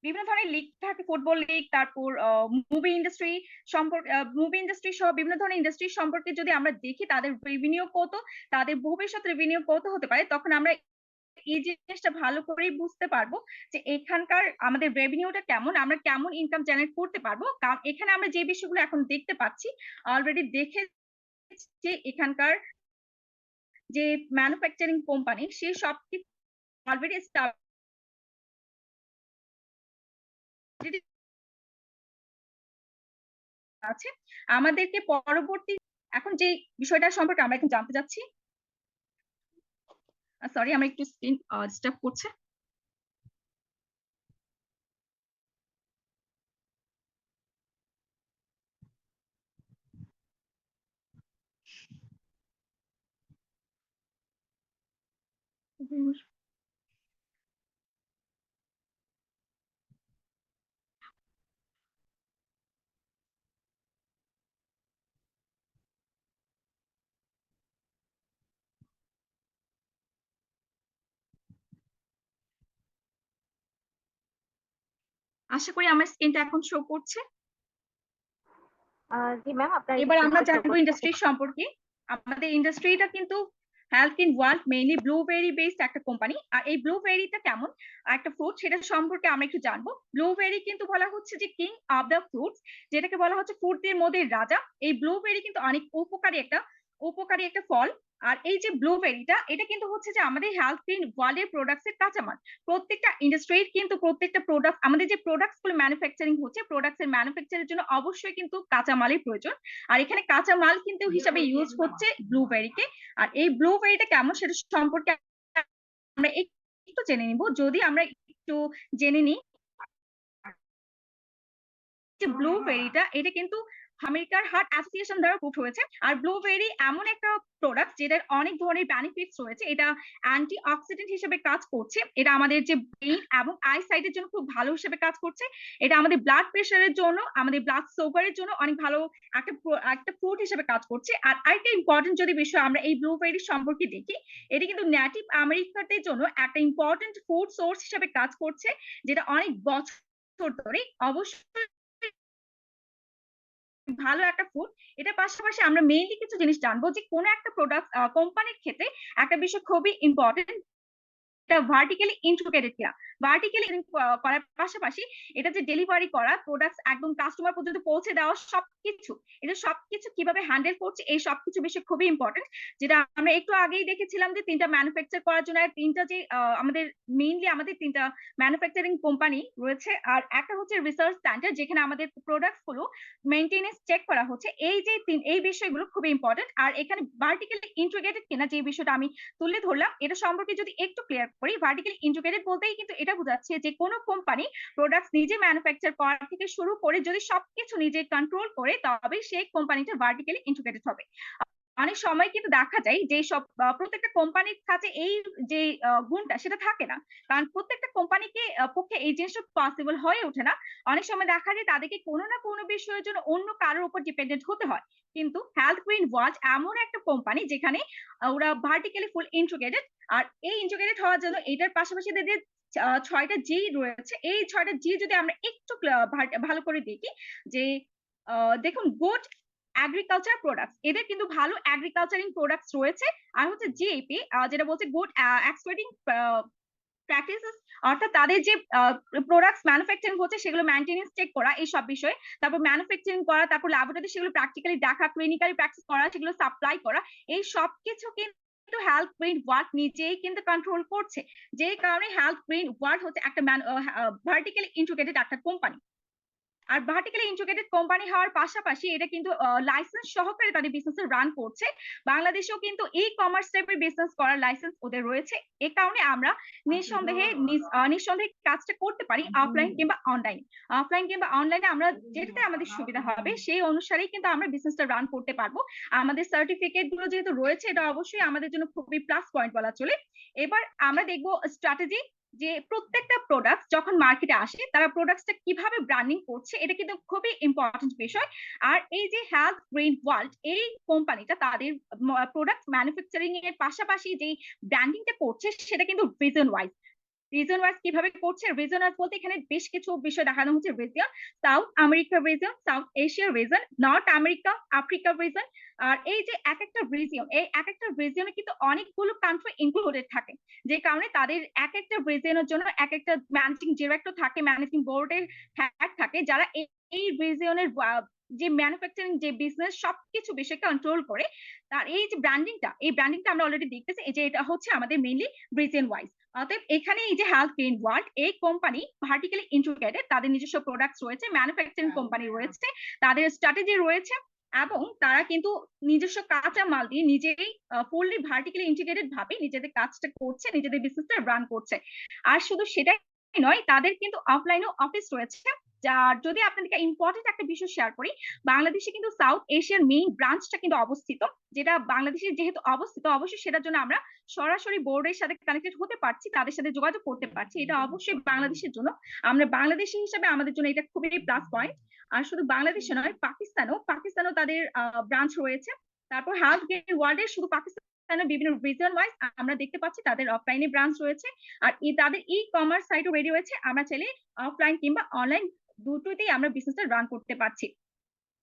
বিভিন্ন ধরনের লিগ থাকে, ফুটবল লিগ, তারপর মুভি ইন্ডাস্ট্রি সম্পর্কে, মুভি ইন্ডাস্ট্রি সহ বিভিন্ন ধরনের ইন্ডাস্ট্রি সম্পর্কে যদি আমরা দেখি তাদের রেভিনিউ কত, তাদের ভবিষ্যৎ রেভিনিউ কত হতে পারে, তখন আমরা এই জিনিসটা ভালো করেই বুঝতে পারবো যে এখানকার আমাদের রেভিনিউটা কেমন, আমরা কেমন ইনকাম জেনারেট করতে পারবো। কারণ এখানে আমরা যে বিষয়গুলো এখন দেখতে পাচ্ছি অলরেডি দেখেছি, এখানকার যে ম্যানুফ্যাকচারিং কোম্পানি সে সব কিছু অলরেডি আছে। আমাদেরকে পরবর্তী এখন যে বিষয়টা সম্পর্কে আমরা এখন জানতে যাচ্ছি, সরি আমার একটু স্ক্রিন ডিস্টার্ব করছে। আশা করি আমার স্ক্রিনটা এখন শো করছে। জি ম্যাম, আপনার এবার আমরা screen show জানবো করছে। ইন্ডাস্ট্রি সম্পর্কে। আমাদের ইন্ডাস্ট্রিটা কিন্তু health in world mainly blueberry based একটা কোম্পানি। আর এই ব্লুবেরিটা কেমন একটা ফ্রুট সেটা সম্পর্কে আমরা একটু জানবো। ব্লুবেরি কিন্তু বলা হচ্ছে যে কিং অফ দ্য ফ্রুটস, যেটাকে বলা হচ্ছে ফ্রুটদের মধ্যে রাজা। এই ব্লুবেরি কিন্তু অনেক উপকারী একটা ফল। আর এই যে ব্লুবেরিটা এটা কিন্তু হচ্ছে যে আমাদের হেলথ ইন ওয়ার্ল্ড এর প্রোডাক্টস এর কাঁচামাল। প্রত্যেকটা ইন্ডাস্ট্রির কিন্তু প্রত্যেকটা প্রোডাক্ট, আমাদের যে প্রোডাক্টস গুলো ম্যানুফ্যাকচারিং হচ্ছে, প্রোডাক্টস এর ম্যানুফ্যাকচারের জন্য অবশ্যই কিন্তু কাঁচামালের প্রয়োজন। আর এখানে কাঁচা মাল কিন্তু হিসাবে ইউজ হচ্ছে ব্লুবেরিকে। আর এই ব্লুবেরিটা কেমন সেটা সম্পর্কে আমরা একটু জেনে নিব। যদি আমরা একটু জেনে নিই যে ব্লুবেরিটা এটা কিন্তু আমেরিকার হার্ট অ্যাসোসিয়েশন দ্বারা প্রুভ হয়েছে। আর ব্লুবেরি এমন একটা প্রোডাক্ট যেটার অনেক ধরনের বেনিফিটস রয়েছে। এটা অ্যান্টি অক্সিডেন্ট হিসেবে কাজ করছে, এটা আমাদের যে ব্রেইন এবং আই সাইটের জন্য খুব ভালো হিসেবে কাজ করছে। এটা আমাদের ব্লাড প্রেশারের জন্য, আমাদের ব্লাড সুগারের জন্য অনেক ভালো একটা ফ্রুট হিসেবে কাজ করছে। আর আরেকটা ইম্পর্টেন্ট যদি বিষয় আমরা এই ব্লুবেরি সম্পর্কে দেখি, এটা কিন্তু নেটিভ আমেরিকানদের জন্য একটা ইম্পর্টেন্ট ফুড সোর্স হিসেবে কাজ করছে, যেটা অনেক বছর ধরে অবশ্যই ভালো একটা ফুড। এটার পাশাপাশি আমরা মেইনলি কিছু জিনিস জানবো যে কোন একটা প্রোডাক্ট কোম্পানির ক্ষেত্রে একটা বিষয় খুবই ইম্পর্টেন্ট, এটা ভার্টিক্যালি ইন্টিগ্রেটেড কিনা। ভার্টিক্যালি করার পাশাপাশি এটা যে ডেলিভারি করা প্রোডাক্টস একদম কাস্টমার পর্যন্ত পৌঁছে দেওয়া সবকিছু, এটা সবকিছু কিভাবে হ্যান্ডেল করছে এই সবকিছু বিষয় খুবই ইম্পর্টেন্ট। যেটা আমরা একটু আগেই দেখেছিলাম যে তিনটা ম্যানুফ্যাকচার করার জন্য তিনটা যে আমাদের মেইনলি আমাদের তিনটা ম্যানুফ্যাকচারিং কোম্পানি রয়েছে। আর একটা হচ্ছে রিসার্চ সেন্টার, যেখানে আমাদের প্রোডাক্টস গুলো মেইনটেনেন্স চেক করা হচ্ছে। এই যে এই বিষয়গুলো খুবই ইম্পর্টেন্ট। আর এখানে ভার্টিক্যালি ইন্টিগ্রেটেড কিনা যে বিষয়টা আমি তুলে ধরলাম, এটা সম্পর্কে যদি একটু ক্লিয়ার করি, ভার্টিক্যালি ইন্টিগ্রেটেড বলতেই কিন্তু এটা বোঝাচ্ছে যে কোনো কোম্পানি প্রোডাক্টস নিজে ম্যানুফ্যাকচার করা থেকে শুরু করে যদি সবকিছু নিজে কন্ট্রোল করে, তবে সেই কোম্পানিটা ভার্টিক্যালি ইন্টিগ্রেটেড হবে। অনেক সময় কিন্তু দেখা যায় যে সব প্রত্যেকটা কোম্পানির কাছে এই যে গুণটা সেটা থাকে না, কারণ প্রত্যেকটা কোম্পানিকে পক্ষে এই জিনিসটা পসিবল হয়ে ওঠে না। অনেক সময় দেখা যায় তাদেরকে কোনো না কোনো বিষয়ের জন্য অন্য কারোর উপর ডিপেন্ডেন্ট হতে হয়। কিন্তু হেলথ গ্রিন ওয়ার্ল্ড এমন একটা কোম্পানি যেখানে ওরা ভার্টিক্যালি ফুল ইন্টিগ্রেটেড। আর এই ইন্টিগ্রেটেড হওয়ার জন্য এটার পাশাপাশি 6টা জি রয়েছে। এই 6টা জি যদি আমরা একটু ভালো করে দেখি যে দেখুন গুড এগ্রিকালচার প্রোডাক্টস, এদের কিন্তু ভালো এগ্রিকালচারিং প্রোডাক্টস রয়েছে। আর হচ্ছে জিএপি যেটা বলছে গুড এক্সপোর্টিং প্র্যাকটিসেস, অর্থাৎ তাদের যে প্রোডাক্টস ম্যানুফ্যাকচারিং হচ্ছে সেগুলো মেইনটেনেন্স চেক করা এই সব বিষয়ে, তারপর ম্যানুফ্যাকচারিং করা, তারপর ল্যাবরেটরিতে সেগুলো প্র্যাকটিক্যালি দেখা, ক্লিনিক্যালি প্র্যাকটিস করা, সেগুলো সাপ্লাই করা, এই সব কিছু কিন্তু হেলথ গ্রিন ওয়ার্ল্ড নিজেই কিন্তু কন্ট্রোল করছে। যেই কারণে হেলথ গ্রিন ওয়ার্ল্ড হচ্ছে একটা ভার্টিক্যালি ইন্টিগ্রেটেড একটা কোম্পানি। আর ভার্টিক্যালি ইন্টিগ্রেটেড কোম্পানি হওয়ার পাশাপাশি এটা কিন্তু লাইসেন্স সহকারে তাদের বিজনেস রান করছে। বাংলাদেশেও কিন্তু ই কমার্স টাইপের বিজনেস করার লাইসেন্স ওদের রয়েছে। এ কারণে আমরা নিঃসন্দেহে কাজটা করতে পারি অফলাইন কিংবা অনলাইন। অফলাইন কিংবা অনলাইনে আমরা যেটাতে আমাদের সুবিধা হবে সেই অনুসারেই কিন্তু আমরা বিজনেসটা রান করতে পারবো। আমাদের সার্টিফিকেট গুলো যেহেতু রয়েছে এটা অবশ্যই আমাদের জন্য খুবই প্লাস পয়েন্ট বলা চলে। এবার আমরা দেখবো স্ট্র্যাটেজি, যে প্রত্যেকটা প্রোডাক্ট যখন মার্কেটে আসে তারা প্রোডাক্টসটা কিভাবে ব্র্যান্ডিং করছে, এটা কিন্তু খুবই ইম্পর্টেন্ট বিষয়। আর এই যে হেলথ গ্রিন ওয়ার্ল্ড এই কোম্পানিটা তাদের প্রোডাক্ট ম্যানুফ্যাকচারিং এর পাশাপাশি যে ব্র্যান্ডিংটা করছে সেটা কিন্তু রিজন ওয়াইজ কিভাবে করছে। রিজন ওয়াইজ বলতে এখানে বেশ কিছু বিষয় দেখানো হচ্ছে। Region South America region, South Asia region, North America, Africa region. আর এই যে এক একটা রিজিয়ন, এই এক একটা রিজিয়নে কিন্তু অনেকগুলো কান্ট্রি ইনক্লুডেড থাকে, যে কারণে তাদের এক একটা রিজিয়নের জন্য এক একটা ম্যানেজিং ডিরেক্টর থাকে, ম্যানেজিং বোর্ডের হেড থাকে, যারা এই রিজিয়নের যে ম্যানুফ্যাকচারিং যে বিজনেস সবকিছু বিষয় কন্ট্রোল করে। তার এই যে ব্র্যান্ডিংটা আমরা অলরেডি দেখতেছি, এই যে এটা হচ্ছে আমাদের মেইনলি রিজন ওয়াইজ। অতএব এখানে এই যে হেলথ গ্রিন ওয়ার্ল্ড এই কোম্পানি ভার্টিক্যালি ইন্টিগ্রেটেড, তাদের নিজস্ব প্রোডাক্টস রয়েছে, ম্যানুফ্যাকচারিং কোম্পানি রয়েছে, তাদের স্ট্র্যাটেজি রয়েছে, এবং তারা কিন্তু নিজস্ব কাঁচা মাল দিয়ে নিজেই ফুললি ভার্টিক্যালি ইন্টিগ্রেটেড ভাবে নিজেদের কাজটা করছে, নিজেদের বিজনেসটা রান করছে। আর শুধু সেটাই নয়, তাদের কিন্তু অফলাইনেও অফিস রয়েছে। যার যদি আপনাদেরকে ইম্পর্টেন্ট একটা বিষয় শেয়ার করি, বাংলাদেশে কিন্তু সাউথ এশিয়ার মেইন ব্রাঞ্চটা কিন্তু অবস্থিত, যেটা বাংলাদেশে যেহেতু অবস্থিত অবশ্যই সেটার জন্য আমরা সরাসরি বোর্ডের সাথে কানেক্টেড হতে পারছি, তাদের সাথে যোগাযোগ করতে পারছি। এটা অবশ্যই বাংলাদেশের জন্য, আমরা বাংলাদেশি হিসাবে আমাদের জন্য এটা খুবই প্লাস পয়েন্ট। আর শুধু বাংলাদেশে নয়, পাকিস্তানও তাদের ব্রাঞ্চ রয়েছে। তারপর হেলথ গ্রিন ওয়ার্ল্ডের শুধু পাকিস্তানের বিভিন্ন রিজন ওয়াইজ আমরা দেখতে পাচ্ছি তাদের অফলাইনে ব্রাঞ্চ রয়েছে। আর তাদের ই কমার্স সাইটও রেডি রয়েছে, আমরা চাইলে অফলাইন কিংবা অনলাইন দুটোতেই আমরা বিজনেসটা রান করতে পারছি।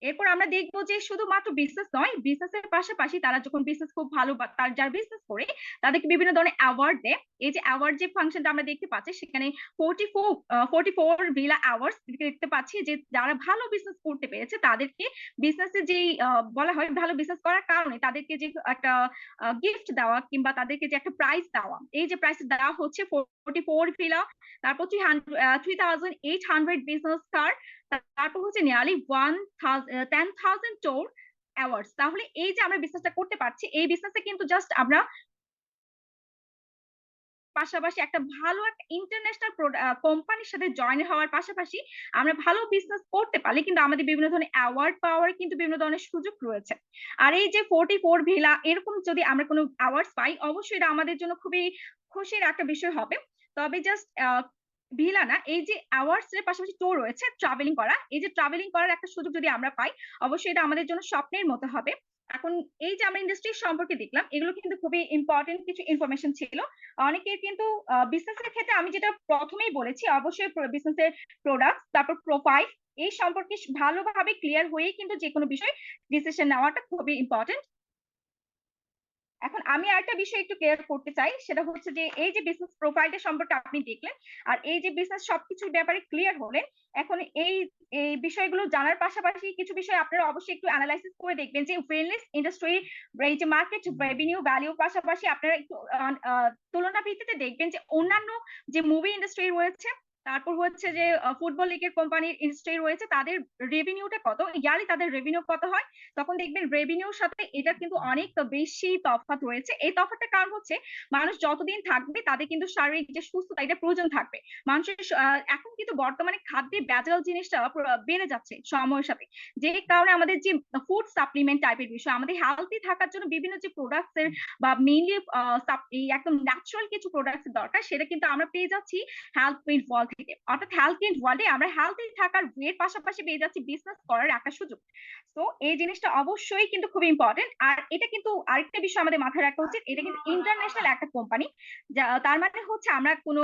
এরপর আমরা দেখবো যে শুধুমাত্র বিজনেস নয়, বিজনেসের পাশাপাশি তারা যখন বিজনেস খুব ভালো বা তার যারা বিজনেস করে তাদেরকে বিভিন্ন ধরনের অ্যাওয়ার্ড দেয়। এই যে অ্যাওয়ার্ড যে ফাংশনটা আমরা দেখতে পাচ্ছি সেখানে 44 ভিলা অ্যাওয়ার্ডস দেখতে পাচ্ছি, যে যারা ভালো বিজনেস করতে পেরেছে তাদেরকে বিজনেসের যে বলা হয় ভালো বিজনেস করার কারণে তাদেরকে যে একটা গিফট দেওয়া কিংবা তাদেরকে যে একটা প্রাইজ দেওয়া, এই যে প্রাইজ দেওয়া হচ্ছে 44 ভিলা, তারপর 3800 বিজনেস কার্ড, তারপর হচ্ছে নিয়ারলি 10,000 টোর অ্যাওয়ার্ডস। তাহলে এই যে আমরা বিজনেসটা করতে পারছি, এই বিজনেসে কিন্তু জাস্ট আমরা পাশাপাশি একটা ভালো একটা ইন্টারন্যাশনাল কোম্পানির সাথে জয়েন হওয়ার পাশাপাশি আমরা ভালো বিজনেস করতে পারলে কিন্তু আমাদের বিভিন্ন ধরনের অ্যাওয়ার্ড পাওয়ার কিন্তু বিভিন্ন ধরনের সুযোগ রয়েছে। আর এই যে 44 ভিলা এরকম যদি আমরা কোনো অ্যাওয়ার্ডস পাই, অবশ্যই এটা আমাদের জন্য খুবই খুশির একটা বিষয় হবে। তবে জাস্ট ভিলা না, এই যে অ্যাওয়ার্ডস এর পাশাপাশি টোর রয়েছে, ট্রাভেলিং করা, এই যে ট্রাভেলিং করার একটা সুযোগ যদি আমরা পাই, অবশ্যই এটা আমাদের জন্য স্বপ্নের মতো হবে। এখন এই যে আমরা ইন্ডাস্ট্রি সম্পর্কে দেখলাম, এগুলো কিন্তু খুবই ইম্পর্টেন্ট কিছু ইনফরমেশন ছিল। অনেকের কিন্তু বিজনেসের ক্ষেত্রে আমি যেটা প্রথমেই বলেছি, অবশ্যই বিজনেসের প্রোডাক্ট তারপর প্রোফাইল এই সম্পর্কে ভালোভাবে ক্লিয়ার হয়েই কিন্তু যে কোনো বিষয় ডিসিশন নেওয়াটা খুবই ইম্পর্টেন্ট। এখন আমি আরেকটা বিষয় একটু ক্লিয়ার করতে চাই, সেটা হচ্ছে যে এই যে বিজনেস প্রোফাইলটা সম্পর্কে আপনি দেখলেন, আর এই যে বিজনেস সবকিছুর ব্যাপারে ক্লিয়ার হলেন, এখন এই এই বিষয়গুলো জানার পাশাপাশি কিছু বিষয় আপনারা অবশ্যই একটু অ্যানালাইসিস করে দেখবেন যে ওয়েলনেস ইন্ডাস্ট্রি এই যে মার্কেট রেভিনিউ ভ্যালু পাশাপাশি আপনারা একটু তুলনা ভিত্তিতে দেখবেন যে অন্যান্য যে মুভি ইন্ডাস্ট্রি রয়েছে, তারপর হচ্ছে যে ফুটবল লিগের কোম্পানির ইন্ডাস্ট্রি রয়েছে, তাদের রেভিনিউটা কত, ইয়ারলি তাদের রেভিনিউ কত হয়, তখন দেখবেন রেভিনিউর সাথে এটা কিন্তু অনেক বেশি তফাৎ রয়েছে। এই তফাৎটার কারণ হচ্ছে মানুষ যতদিন থাকবে তাদের কিন্তু শারীরিক যে সুস্থতা এটা প্রয়োজন থাকবে। মানুষের এখন কিন্তু বর্তমানে খাদ্যে ভেজাল জিনিসটা বেড়ে যাচ্ছে সময়ের সাথে, যে কারণে আমাদের যে ফুড সাপ্লিমেন্ট টাইপের বিষয়, আমাদের হেলদি থাকার জন্য বিভিন্ন যে প্রোডাক্টস এর বা মেইনলি একদম ন্যাচারাল কিছু প্রোডাক্টস দরকার, সেটা কিন্তু আমরা পেয়ে যাচ্ছি হেলথ গ্রিন ওয়ার্ল্ড থেকে, অর্থাৎ হেলথ ইন ওয়ার্ল্ডে আমরা হেলথি থাকার ওয়ের পাশাপাশি পেয়ে যাচ্ছি বিজনেস করার একটা সুযোগ। তো এই জিনিসটা অবশ্যই কিন্তু খুবই ইম্পর্টেন্ট। আর এটা কিন্তু আরেকটা বিষয় আমাদের মাথায় রাখা উচিত, এটা কিন্তু ইন্টারন্যাশনাল একটা কোম্পানি। তার মানে হচ্ছে আমরা কোনো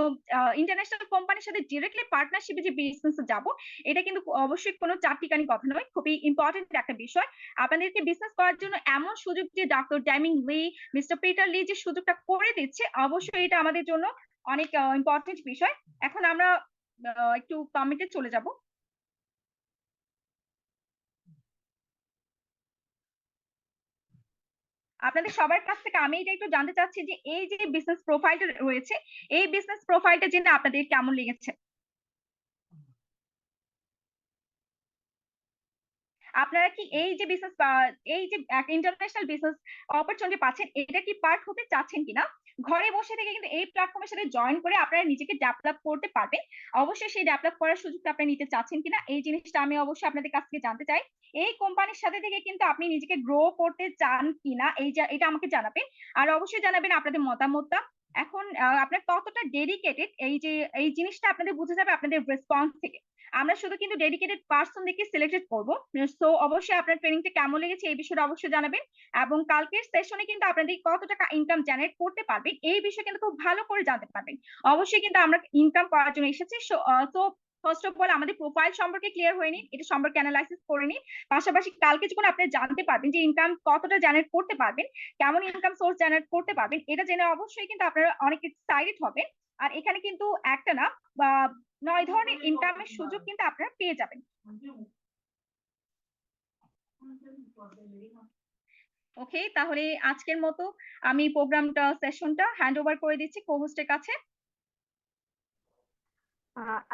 ইন্টারন্যাশনাল কোম্পানির সাথে ডিরেক্টলি পার্টনারশিপে যে বিজনেসে যাব, এটা কিন্তু অবশ্যই কোনো চারটিখানি কথা নয়, খুবই ইম্পর্টেন্ট একটা বিষয়। আপনাদেরকে বিজনেস করার জন্য এমন সুযোগ যে ডক্টর ড্যামিং লি, মিস্টার পিটার লি যে সুযোগটা করে দিচ্ছে, অবশ্যই এটা আমাদের জন্য অনেক ইম্পর্টেন্ট বিষয়। এখন আমরা একটু কমেন্টে চলে যাব। আপনাদের সবার কাছ থেকে আমি এটা একটু জানতে চাচ্ছি যে এই যে বিজনেস প্রোফাইলটা রয়েছে, এই বিজনেস প্রোফাইলটা জেনে আপনাদের কেমন লেগেছে? আপনারা কি এই যে বিজনেস এই যে ইন্টারন্যাশনাল বিজনেস অপরচুনিটি পাচ্ছেন, এটা কি পার্ট হতে চাচ্ছেন কিনা? ঘরে বসে থেকে কিন্তু এই প্ল্যাটফর্মের সাথে জয়েন করে আপনারা নিজেকে ডেভেলপ করতে পারবেন। অবশ্যই সেই ডেভেলপ করার সুযোগটা আপনি নিতে চাচ্ছেন কিনা, এই জিনিসটা আমি অবশ্যই আপনাদের কাছ থেকে জানতে চাই। এই কোম্পানির সাথে থেকে কিন্তু আপনি নিজেকে গ্রো করতে চান কিনা, এটা আমাকে জানাবেন। আর অবশ্যই জানাবেন আপনাদের মতামতটা। এখন আপনার কতটা ডেডিকেটেড, এই জিনিসটা আপনাদের বুঝে যাবে আপনাদের রেসপন্স থেকে। আমরা শুধু কিন্তু ডেডিকেটেড পারসন দেখে সিলেক্টেড করব। সো অবশ্যই আপনার ট্রেনিংটা কেমন লেগেছে এই বিষয়টা অবশ্যই জানাবেন। এবং কালকের সেশনে কিন্তু আপনাদের কত টাকা ইনকাম জেনারেট করতে পারবেন এই বিষয়ে কিন্তু খুব ভালো করে জানতে পারবেন। অবশ্যই কিন্তু আমরা ইনকাম করার জন্য এসেছি। সো ফার্স্ট অফ অল আমাদের প্রোফাইল সম্পর্কে ক্লিয়ার হয়ে নিন, এটা সম্পর্কে অ্যানালাইসিস করে নিন। পাশাপাশি কালকে যখন আপনি জানতে পারবেন যে ইনকাম কতটা জেনারেট করতে পারবেন, কেমন ইনকাম সোর্স জেনারেট করতে পারবেন, এটা জেনে অবশ্যই কিন্তু আপনারা অনেক এক্সাইটেড হবেন। আর এখানে কিন্তু একটা না বা 9 ধরনের ইনকামের সুযোগ কিন্তু আপনারা পেয়ে যাবেন। ওকে, তাহলে আজকের মতো আমি সেশনটা হ্যান্ড ওভার করে দিচ্ছি কো-হোস্টের কাছে।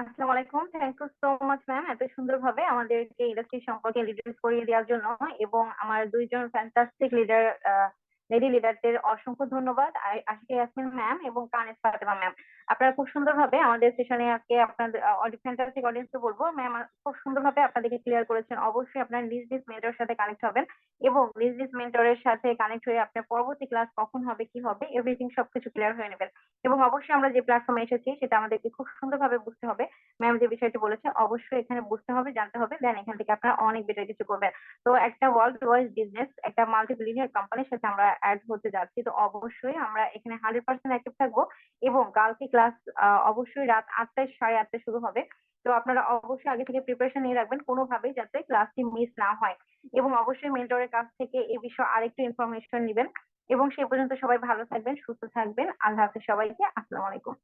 আসসালামু আলাইকুম। Thank you so much ma'am, এত সুন্দরভাবে আমাদেরকে ইন্ডাস্ট্রি সম্পর্কে ডিটেইলস করিয়ে দেওয়ার জন্য। এবং আমার দুইজন ফ্যান্টাস্টিক লিডার, লেডি লিডারদের অসংখ্য ধন্যবাদ, আশিকা ইয়াসমিন ম্যাম এবং কানিজ ফাতেমা ম্যাম। আপনারা খুব সুন্দরভাবে আমাদের সেশনে আজকে আপনাদের ফ্যান্টাস্টিক অডিয়েন্সকে বলবো ম্যাম খুব সুন্দরভাবে আপনাদেরকে ক্লিয়ার করেছেন। অবশ্যই আপনার নিজ নিজ মেন্টরের সাথে কানেক্ট হবেন এবং নিজ নিজ মেন্টরের সাথে কানেক্ট হয়ে আপনার পরবর্তী ক্লাস কখন হবে, কি হবে, এভরিথিং সবকিছু ক্লিয়ার হয়ে নেবেন। এবং অবশ্যই আমরা যে প্ল্যাটফর্মে এসেছি সেটা আমাদেরকে খুব সুন্দরভাবে বুঝতে হবে। ম্যাম যে বিষয়টি বলেছে অবশ্যই এখানে বুঝতে হবে, জানতে হবে, দেন এখান থেকে আপনারা অনেক বেটার কিছু করবেন। তো একটা ওয়ার্ল্ড ওয়াইজ বিজনেস, একটা মাল্টিবিলিয়নিয়ার কোম্পানির সাথে আমরা অ্যাড হতে যাচ্ছি। তো অবশ্যই আমরা এখানে 100% অ্যাক্টিভ থাকবো। এবং কালকে ক্লাস অবশ্যই রাত 8টায়, 8:30 শুরু হবে। তো আপনারা অবশ্যই আগে থেকে প্রিপারেশন নিয়ে রাখবেন কোনোভাবেই যাতে ক্লাসটি মিস না হয়। এবং অবশ্যই মেন্টরের কাছ থেকে এই বিষয়ে আরেকটু ইনফরমেশন নিবেন। এবং সে পর্যন্ত সবাই ভালো থাকবেন, সুস্থ থাকবেন। আল্লাহ হাফেজ সবাইকে। আসসালামু আলাইকুম।